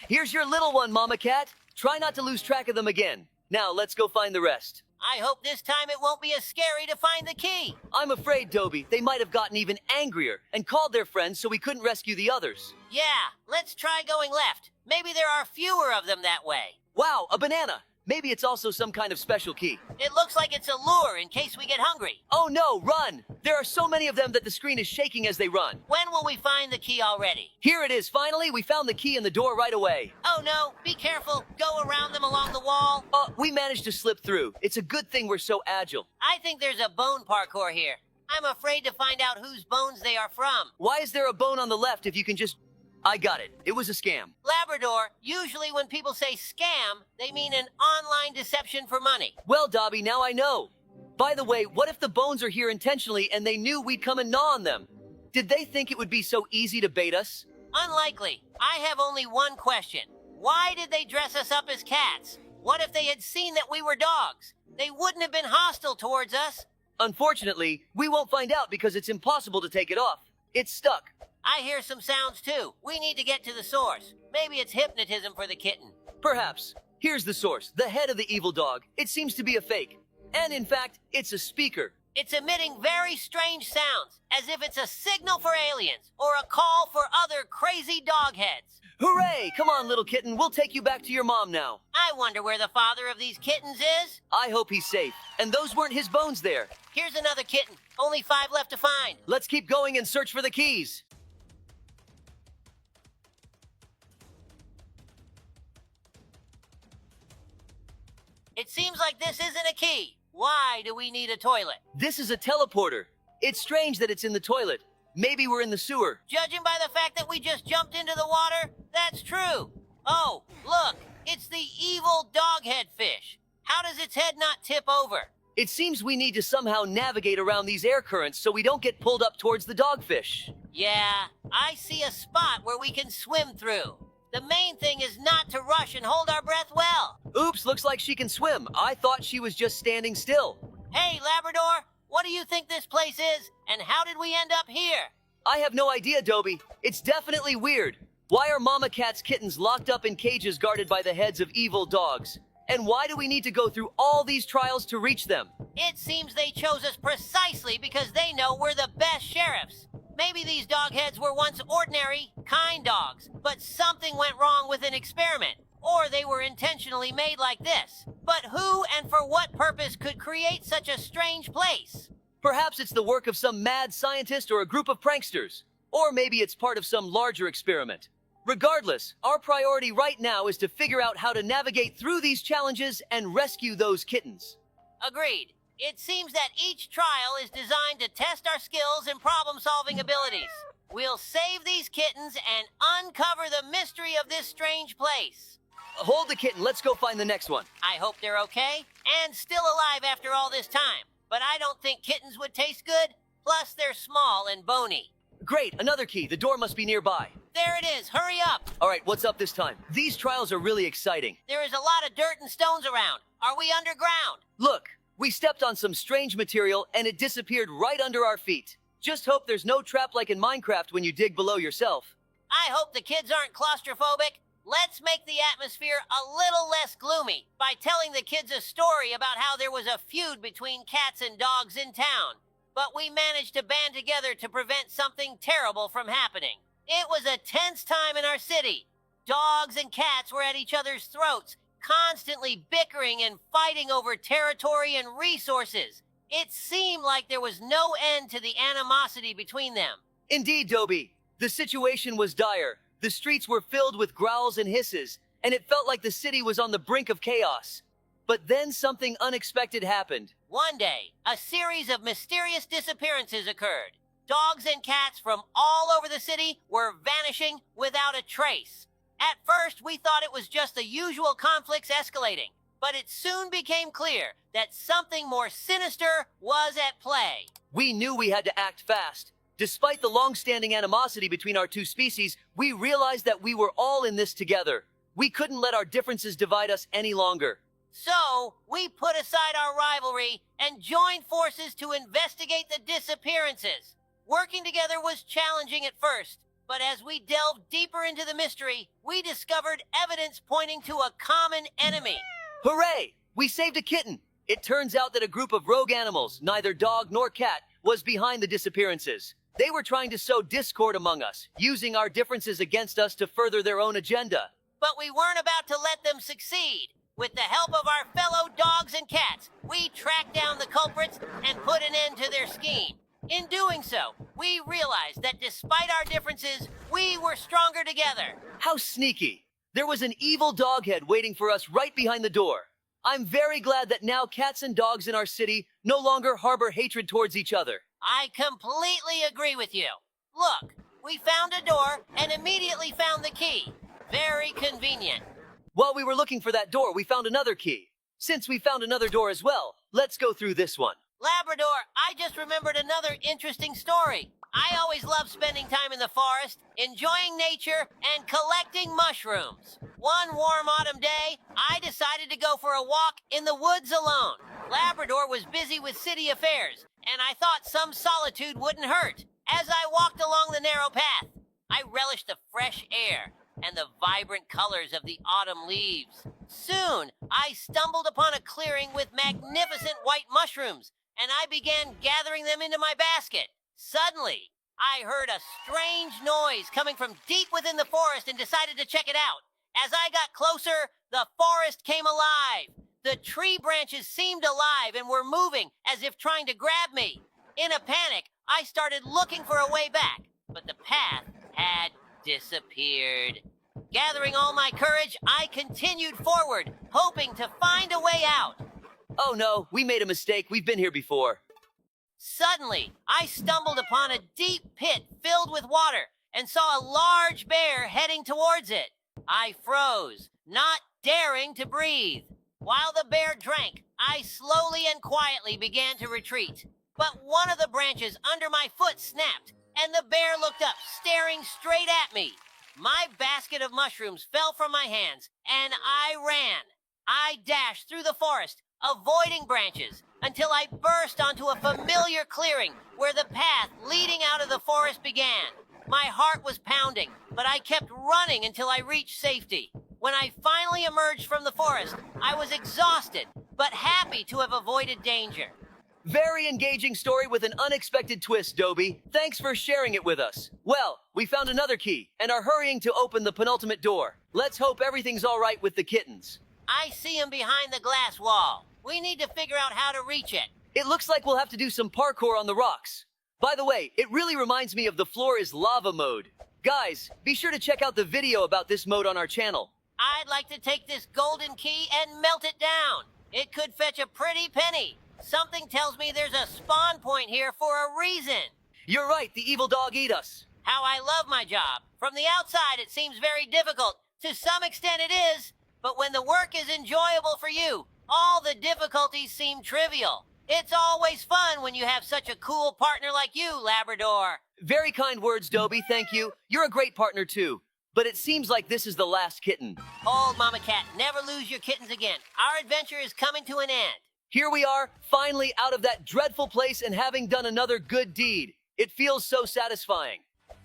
Here's your little one, mama cat. Try not to lose track of them again. Now, let's go find the rest. I hope this time it won't be as scary to find the key. I'm afraid, Dobie, they might have gotten even angrier and called their friends so we couldn't rescue the others. Yeah, let's try going left. Maybe there are fewer of them that way. Wow, a banana. Maybe it's also some kind of special key. It looks like it's a lure in case we get hungry. Oh no, run! There are so many of them that the screen is shaking as they run. When will we find the key already? Here it is, finally. We found the key in the door right away. Oh no, be careful. Go around them along the wall. We managed to slip through. It's a good thing we're so agile. I think there's a bone parkour here. I'm afraid to find out whose bones they are from. Why is there a bone on the left if you can just... I got it. It was a scam. Labrador, usually when people say scam, they mean an online deception for money. Well, Dobie, now I know. By the way, what if the bones are here intentionally and they knew we'd come and gnaw on them? Did they think it would be so easy to bait us? Unlikely. I have only one question. Why did they dress us up as cats? What if they had seen that we were dogs? They wouldn't have been hostile towards us. Unfortunately, we won't find out because it's impossible to take it off. It's stuck. I hear some sounds too. We need to get to the source. Maybe it's hypnotism for the kitten. Perhaps. Here's the source, the head of the evil dog. It seems to be a fake. And in fact, it's a speaker. It's emitting very strange sounds, as if it's a signal for aliens or a call for other crazy dog heads. Hooray! Come on, little kitten. We'll take you back to your mom now. I wonder where the father of these kittens is. I hope he's safe. And those weren't his bones there. Here's another kitten. Only 5 left to find. Let's keep going and search for the keys. It seems like this isn't a key. Why do we need a toilet? This is a teleporter. It's strange that it's in the toilet. Maybe we're in the sewer. Judging by the fact that we just jumped into the water, that's true. Oh, look, it's the evil doghead fish. How does its head not tip over? It seems we need to somehow navigate around these air currents so we don't get pulled up towards the dogfish. Yeah, I see a spot where we can swim through. The main thing is not to rush and hold our breath well. Oops, looks like she can swim. I thought she was just standing still. Hey, Labrador, what do you think this place is, and how did we end up here? I have no idea, Dobie. It's definitely weird. Why are mama cat's kittens locked up in cages guarded by the heads of evil dogs? And why do we need to go through all these trials to reach them? It seems they chose us precisely because they know we're the best sheriffs. Maybe these dogheads were once ordinary, kind dogs, but something went wrong with an experiment. Or they were intentionally made like this. But who and for what purpose could create such a strange place? Perhaps it's the work of some mad scientist or a group of pranksters. Or maybe it's part of some larger experiment. Regardless, our priority right now is to figure out how to navigate through these challenges and rescue those kittens. Agreed. It seems that each trial is designed to test our skills and problem-solving abilities. We'll save these kittens and uncover the mystery of this strange place. Hold the kitten, let's go find the next one. I hope they're okay and still alive after all this time. But I don't think kittens would taste good. Plus, they're small and bony. Great, another key. The door must be nearby. There it is. Hurry up. All right, what's up this time? These trials are really exciting. There is a lot of dirt and stones around. Are we underground? Look, we stepped on some strange material and it disappeared right under our feet. Just hope there's no trap like in Minecraft when you dig below yourself. I hope the kids aren't claustrophobic. Let's make the atmosphere a little less gloomy by telling the kids a story about how there was a feud between cats and dogs in town. But we managed to band together to prevent something terrible from happening. It was a tense time in our city. Dogs and cats were at each other's throats, constantly bickering and fighting over territory and resources. It seemed like there was no end to the animosity between them. Indeed, Dobie. The situation was dire. The streets were filled with growls and hisses, and it felt like the city was on the brink of chaos. But then something unexpected happened. One day, a series of mysterious disappearances occurred. Dogs and cats from all over the city were vanishing without a trace. At first, we thought it was just the usual conflicts escalating, but it soon became clear that something more sinister was at play. We knew we had to act fast. Despite the long-standing animosity between our two species, we realized that we were all in this together. We couldn't let our differences divide us any longer. So, we put aside our rivalry and joined forces to investigate the disappearances. Working together was challenging at first, but as we delved deeper into the mystery, we discovered evidence pointing to a common enemy. Hooray! We saved a kitten! It turns out that a group of rogue animals, neither dog nor cat, was behind the disappearances. They were trying to sow discord among us, using our differences against us to further their own agenda. But we weren't about to let them succeed. With the help of our fellow dogs and cats, we tracked down the culprits and put an end to their scheme. In doing so, we realized that despite our differences, we were stronger together. How sneaky! There was an evil doghead waiting for us right behind the door. I'm very glad that now cats and dogs in our city no longer harbor hatred towards each other. I completely agree with you. Look, we found a door and immediately found the key. Very convenient. While we were looking for that door, we found another key. Since we found another door as well, let's go through this one. Labrador, I just remembered another interesting story. I always love spending time in the forest, enjoying nature, and collecting mushrooms. One warm autumn day, I decided to go for a walk in the woods alone. Labrador was busy with city affairs, and I thought some solitude wouldn't hurt. As I walked along the narrow path, I relished the fresh air and the vibrant colors of the autumn leaves. Soon, I stumbled upon a clearing with magnificent white mushrooms, and I began gathering them into my basket. Suddenly, I heard a strange noise coming from deep within the forest and decided to check it out. As I got closer, the forest came alive. The tree branches seemed alive and were moving as if trying to grab me. In a panic, I started looking for a way back, but the path had disappeared. Gathering all my courage, I continued forward, hoping to find a way out. Oh no, we made a mistake. We've been here before. Suddenly, I stumbled upon a deep pit filled with water and saw a large bear heading towards it. I froze, not daring to breathe. While the bear drank, I slowly and quietly began to retreat. But one of the branches under my foot snapped, and the bear looked up, staring straight at me. My basket of mushrooms fell from my hands, and I ran. I dashed through the forest, avoiding branches, until I burst onto a familiar clearing where the path leading out of the forest began. My heart was pounding, but I kept running until I reached safety. When I finally emerged from the forest, I was exhausted, but happy to have avoided danger. Very engaging story with an unexpected twist, Dobie. Thanks for sharing it with us. Well, we found another key and are hurrying to open the penultimate door. Let's hope everything's all right with the kittens. I see him behind the glass wall. We need to figure out how to reach it. It looks like we'll have to do some parkour on the rocks. By the way, it really reminds me of the floor is lava mode. Guys, be sure to check out the video about this mode on our channel. I'd like to take this golden key and melt it down. It could fetch a pretty penny. Something tells me there's a spawn point here for a reason. You're right, the evil dog eat us. How I love my job. From the outside, it seems very difficult. To some extent, it is. But when the work is enjoyable for you, all the difficulties seem trivial. It's always fun when you have such a cool partner like you, Labrador. Very kind words, Dobie, thank you. You're a great partner, too. But it seems like this is the last kitten. Old Mama Cat, never lose your kittens again. Our adventure is coming to an end. Here we are, finally out of that dreadful place and having done another good deed. It feels so satisfying.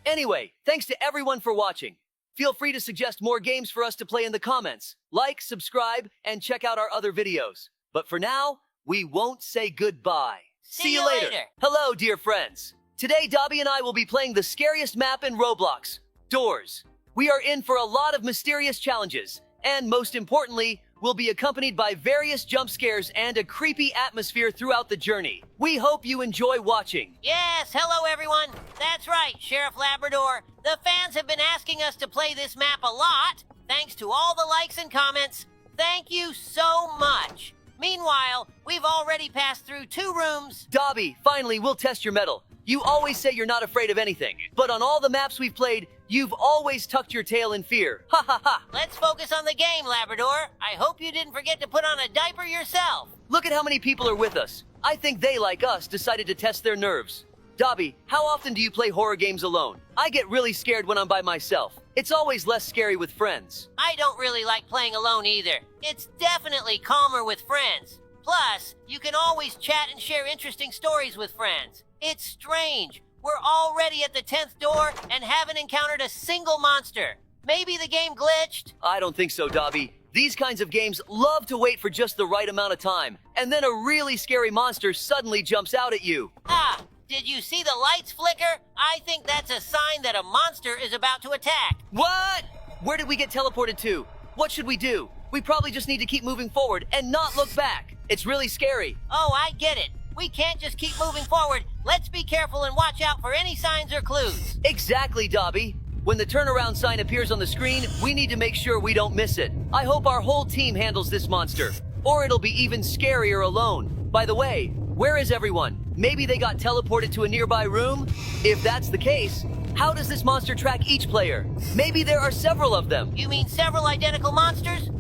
Anyway, thanks to everyone for watching. Feel free to suggest more games for us to play in the comments. Like, subscribe, and check out our other videos. But for now, we won't say goodbye. See you later. Hello, dear friends. Today, Dobie and I will be playing the scariest map in Roblox, Doors. We are in for a lot of mysterious challenges, and most importantly, we'll be accompanied by various jump scares and a creepy atmosphere throughout the journey. We hope you enjoy watching. Yes, hello everyone. That's right, Sheriff Labrador. The fans have been asking us to play this map a lot. Thanks to all the likes and comments. Thank you so much. Meanwhile, we've already passed through 2 rooms. Dobie, finally, we'll test your mettle. You always say you're not afraid of anything, but on all the maps we've played, you've always tucked your tail in fear. Ha ha ha! Let's focus on the game, Labrador. I hope you didn't forget to put on a diaper yourself. Look at how many people are with us. I think they, like us, decided to test their nerves. Dobie, how often do you play horror games alone? I get really scared when I'm by myself. It's always less scary with friends. I don't really like playing alone either. It's definitely calmer with friends. Plus, you can always chat and share interesting stories with friends. It's strange. We're already at the 10th door and haven't encountered a single monster. Maybe the game glitched? I don't think so, Dobie. These kinds of games love to wait for just the right amount of time, and then a really scary monster suddenly jumps out at you. Ah, did you see the lights flicker? I think that's a sign that a monster is about to attack. What? Where did we get teleported to? What should we do? We probably just need to keep moving forward and not look back. It's really scary. Oh, I get it. We can't just keep moving forward. Let's be careful and watch out for any signs or clues. Exactly, Dobie. When the turnaround sign appears on the screen, we need to make sure we don't miss it. I hope our whole team handles this monster, or it'll be even scarier alone. By the way, where is everyone? Maybe they got teleported to a nearby room? If that's the case, how does this monster track each player? Maybe there are several of them. You mean several identical monsters?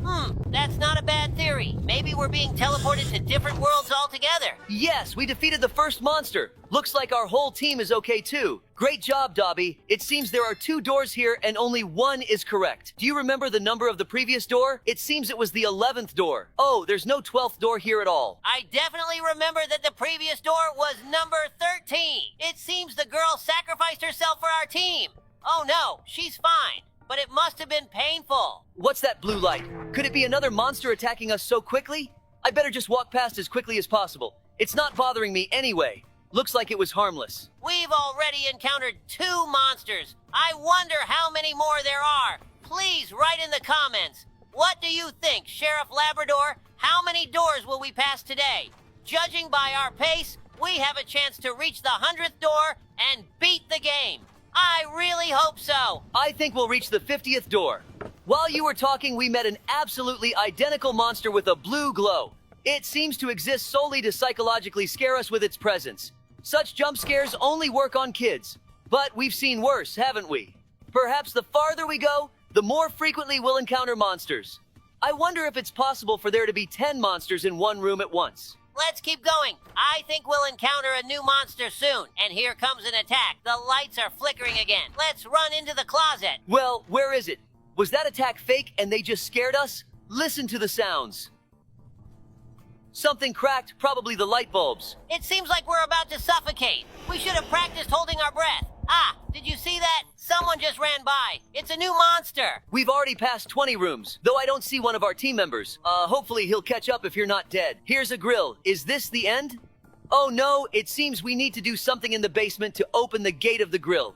That's not a bad theory. Maybe we're being teleported to different worlds altogether. Yes, we defeated the first monster. Looks like our whole team is okay too. Great job, Dobie. It seems there are 2 doors here and only 1 is correct. Do you remember the number of the previous door? It seems it was the 11th door. Oh, there's no 12th door here at all. I definitely remember that the previous door was number 13. It seems the girl sacrificed herself for our team. Oh no, she's fine. But it must have been painful. What's that blue light? Could it be another monster attacking us so quickly? I better just walk past as quickly as possible. It's not bothering me anyway. Looks like it was harmless. We've already encountered 2 monsters. I wonder how many more there are. Please write in the comments. What do you think, Sheriff Labrador? How many doors will we pass today? Judging by our pace, we have a chance to reach the 100th door and beat the game. I really hope so. I think we'll reach the 50th door. While you were talking, we met an absolutely identical monster with a blue glow. It seems to exist solely to psychologically scare us with its presence. Such jump scares only work on kids. But we've seen worse, haven't we? Perhaps the farther we go, the more frequently we'll encounter monsters. I wonder if it's possible for there to be 10 monsters in one room at once. Let's keep going. I think we'll encounter a new monster soon. And here comes an attack. The lights are flickering again. Let's run into the closet. Well, where is it? Was that attack fake and they just scared us? Listen to the sounds. Something cracked, probably the light bulbs. It seems like we're about to suffocate. We should have practiced holding our breath. Ah, did you see that? Someone just ran by. It's a new monster. We've already passed 20 rooms, though I don't see one of our team members. Hopefully he'll catch up if you're not dead. Here's a grill. Is this the end? Oh no, it seems we need to do something in the basement to open the gate of the grill.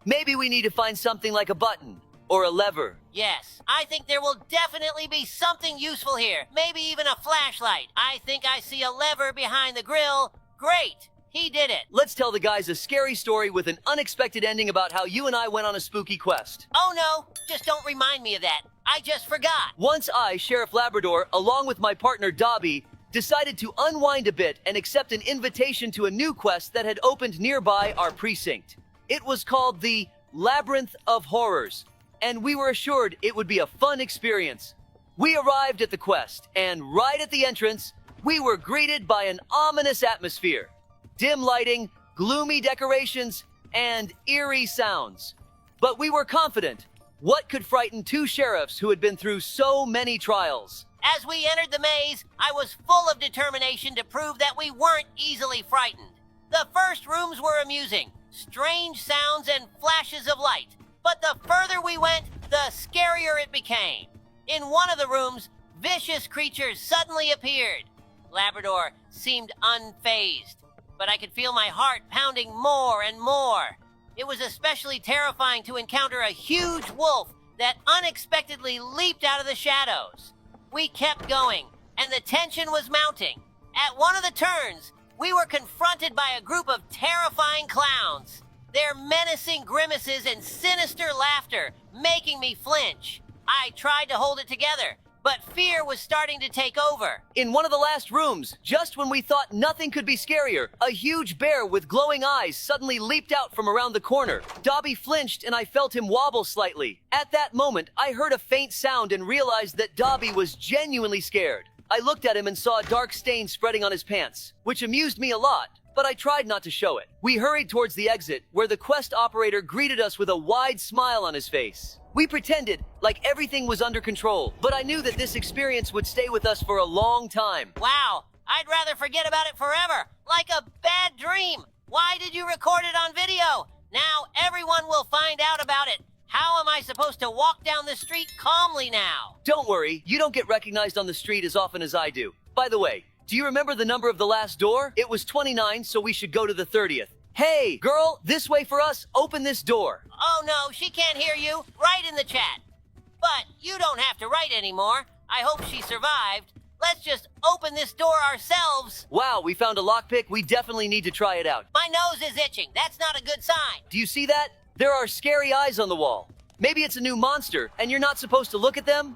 Maybe we need to find something like a button or a lever. Yes, I think there will definitely be something useful here. Maybe even a flashlight. I think I see a lever behind the grill. Great, he did it. Let's tell the guys a scary story with an unexpected ending about how you and I went on a spooky quest. Oh no, just don't remind me of that. I just forgot. Once I, Sheriff Labrador, along with my partner Dobie, decided to unwind a bit and accept an invitation to a new quest that had opened nearby our precinct. It was called the Labyrinth of Horrors, and we were assured it would be a fun experience. We arrived at the quest, and right at the entrance, we were greeted by an ominous atmosphere. Dim lighting, gloomy decorations, and eerie sounds. But we were confident. What could frighten two sheriffs who had been through so many trials? As we entered the maze, I was full of determination to prove that we weren't easily frightened. The first rooms were amusing, strange sounds and flashes of light. But the further we went, the scarier it became. In one of the rooms, vicious creatures suddenly appeared. Labrador seemed unfazed, but I could feel my heart pounding more and more. It was especially terrifying to encounter a huge wolf that unexpectedly leaped out of the shadows. We kept going, and the tension was mounting. At one of the turns, we were confronted by a group of terrifying clowns. Their menacing grimaces and sinister laughter making me flinch. I tried to hold it together, but fear was starting to take over. In one of the last rooms, just when we thought nothing could be scarier, a huge bear with glowing eyes suddenly leaped out from around the corner. Dobie flinched and I felt him wobble slightly. At that moment, I heard a faint sound and realized that Dobie was genuinely scared. I looked at him and saw a dark stain spreading on his pants, which amused me a lot, but I tried not to show it. We hurried towards the exit, where the quest operator greeted us with a wide smile on his face. We pretended like everything was under control, but I knew that this experience would stay with us for a long time. Wow, I'd rather forget about it forever, like a bad dream. Why did you record it on video? Now everyone will find out about it. How am I supposed to walk down the street calmly now? Don't worry, you don't get recognized on the street as often as I do. By the way, do you remember the number of the last door? It was 29, so we should go to the 30th. Hey, girl, this way for us. Open this door. Oh no, she can't hear you. Write in the chat. But you don't have to write anymore. I hope she survived. Let's just open this door ourselves. Wow, we found a lockpick. We definitely need to try it out. My nose is itching. That's not a good sign. Do you see that? There are scary eyes on the wall. Maybe it's a new monster, and you're not supposed to look at them?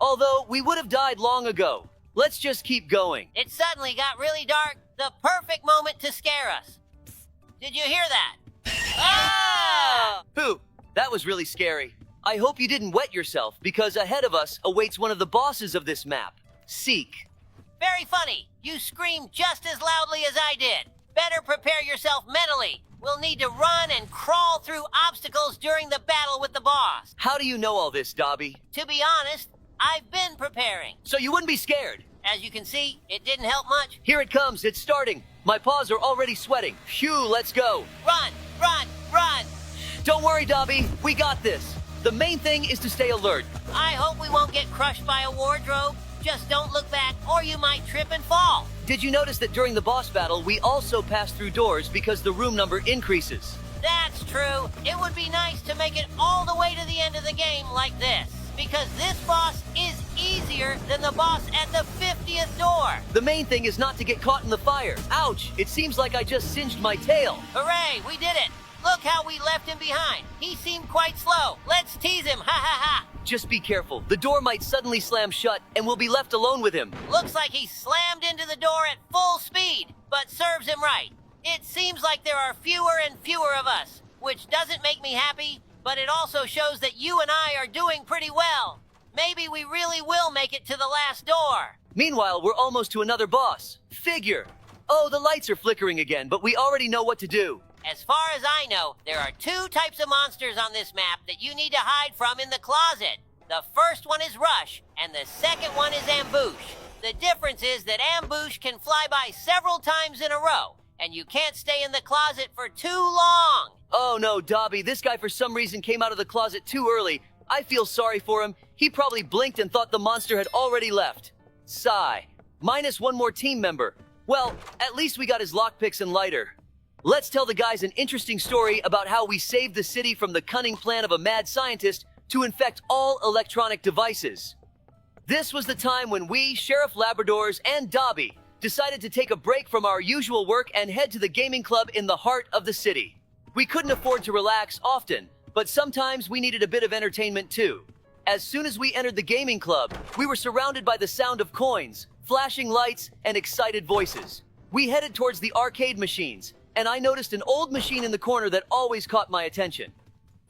Although, we would have died long ago. Let's just keep going. It suddenly got really dark. The perfect moment to scare us. Did you hear that? Ah! Phew, that was really scary. I hope you didn't wet yourself, because ahead of us awaits one of the bosses of this map. Seek. Very funny. You screamed just as loudly as I did. Better prepare yourself mentally. We'll need to run and crawl through obstacles during the battle with the boss. How do you know all this, Dobie? To be honest, I've been preparing. So you wouldn't be scared? As you can see, it didn't help much. Here it comes, it's starting. My paws are already sweating. Phew, let's go. Run, run, run. Don't worry, Dobie, we got this. The main thing is to stay alert. I hope we won't get crushed by a wardrobe. Just don't look back or you might trip and fall. Did you notice that during the boss battle, we also passed through doors because the room number increases? That's true. It would be nice to make it all the way to the end of the game like this, because this boss is easier than the boss at the 50th door. The main thing is not to get caught in the fire. Ouch, it seems like I just singed my tail. Hooray, we did it. Look how we left him behind. He seemed quite slow. Let's tease him, ha ha ha. Just be careful. The door might suddenly slam shut and we'll be left alone with him. Looks like he slammed into the door at full speed, but serves him right. It seems like there are fewer and fewer of us, which doesn't make me happy, but it also shows that you and I are doing pretty well. Maybe we really will make it to the last door. Meanwhile, we're almost to another boss. Figure. Oh, the lights are flickering again, but we already know what to do. As far as I know, there are 2 types of monsters on this map that you need to hide from in the closet. The first one is Rush, and the second one is Ambush. The difference is that Ambush can fly by several times in a row, and you can't stay in the closet for too long. Oh no, Dobby, this guy for some reason came out of the closet too early. I feel sorry for him. He probably blinked and thought the monster had already left. Sigh. Minus one more team member. Well, at least we got his lockpicks and lighter. Let's tell the guys an interesting story about how we saved the city from the cunning plan of a mad scientist to infect all electronic devices. This was the time when we, Sheriff Labradors and Dobby, decided to take a break from our usual work and head to the gaming club in the heart of the city. We couldn't afford to relax often, but sometimes we needed a bit of entertainment too. As soon as we entered the gaming club, we were surrounded by the sound of coins, flashing lights, and excited voices. We headed towards the arcade machines, and I noticed an old machine in the corner that always caught my attention.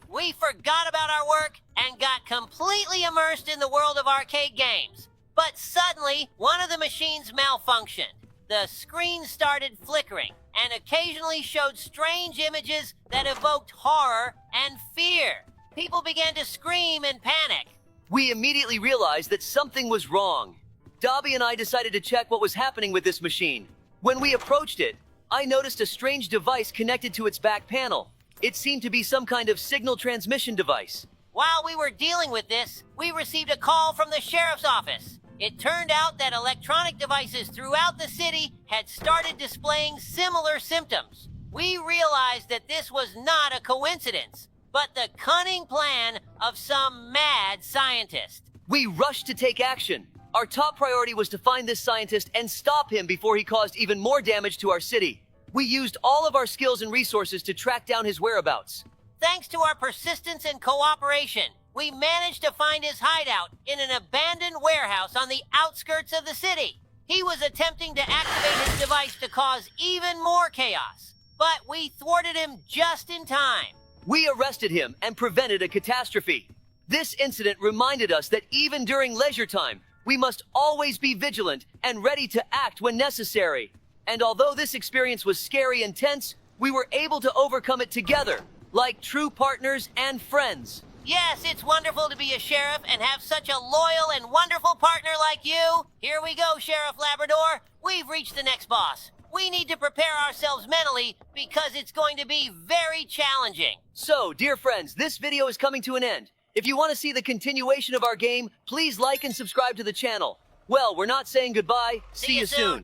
We forgot about our work and got completely immersed in the world of arcade games. But suddenly, one of the machines malfunctioned. The screen started flickering and occasionally showed strange images that evoked horror and fear. People began to scream and panic. We immediately realized that something was wrong. Dobby and I decided to check what was happening with this machine. When we approached it, I noticed a strange device connected to its back panel. It seemed to be some kind of signal transmission device. While we were dealing with this, we received a call from the sheriff's office. It turned out that electronic devices throughout the city had started displaying similar symptoms. We realized that this was not a coincidence, but the cunning plan of some mad scientist. We rushed to take action. Our top priority was to find this scientist and stop him before he caused even more damage to our city. We used all of our skills and resources to track down his whereabouts. Thanks to our persistence and cooperation, we managed to find his hideout in an abandoned warehouse on the outskirts of the city. He was attempting to activate his device to cause even more chaos, but we thwarted him just in time. We arrested him and prevented a catastrophe. This incident reminded us that even during leisure time, we must always be vigilant and ready to act when necessary. And although this experience was scary and tense, we were able to overcome it together, like true partners and friends. Yes, it's wonderful to be a sheriff and have such a loyal and wonderful partner like you. Here we go, Sheriff Labrador. We've reached the next boss. We need to prepare ourselves mentally because it's going to be very challenging. So, dear friends, this video is coming to an end. If you want to see the continuation of our game, please like and subscribe to the channel. Well, we're not saying goodbye. See you soon.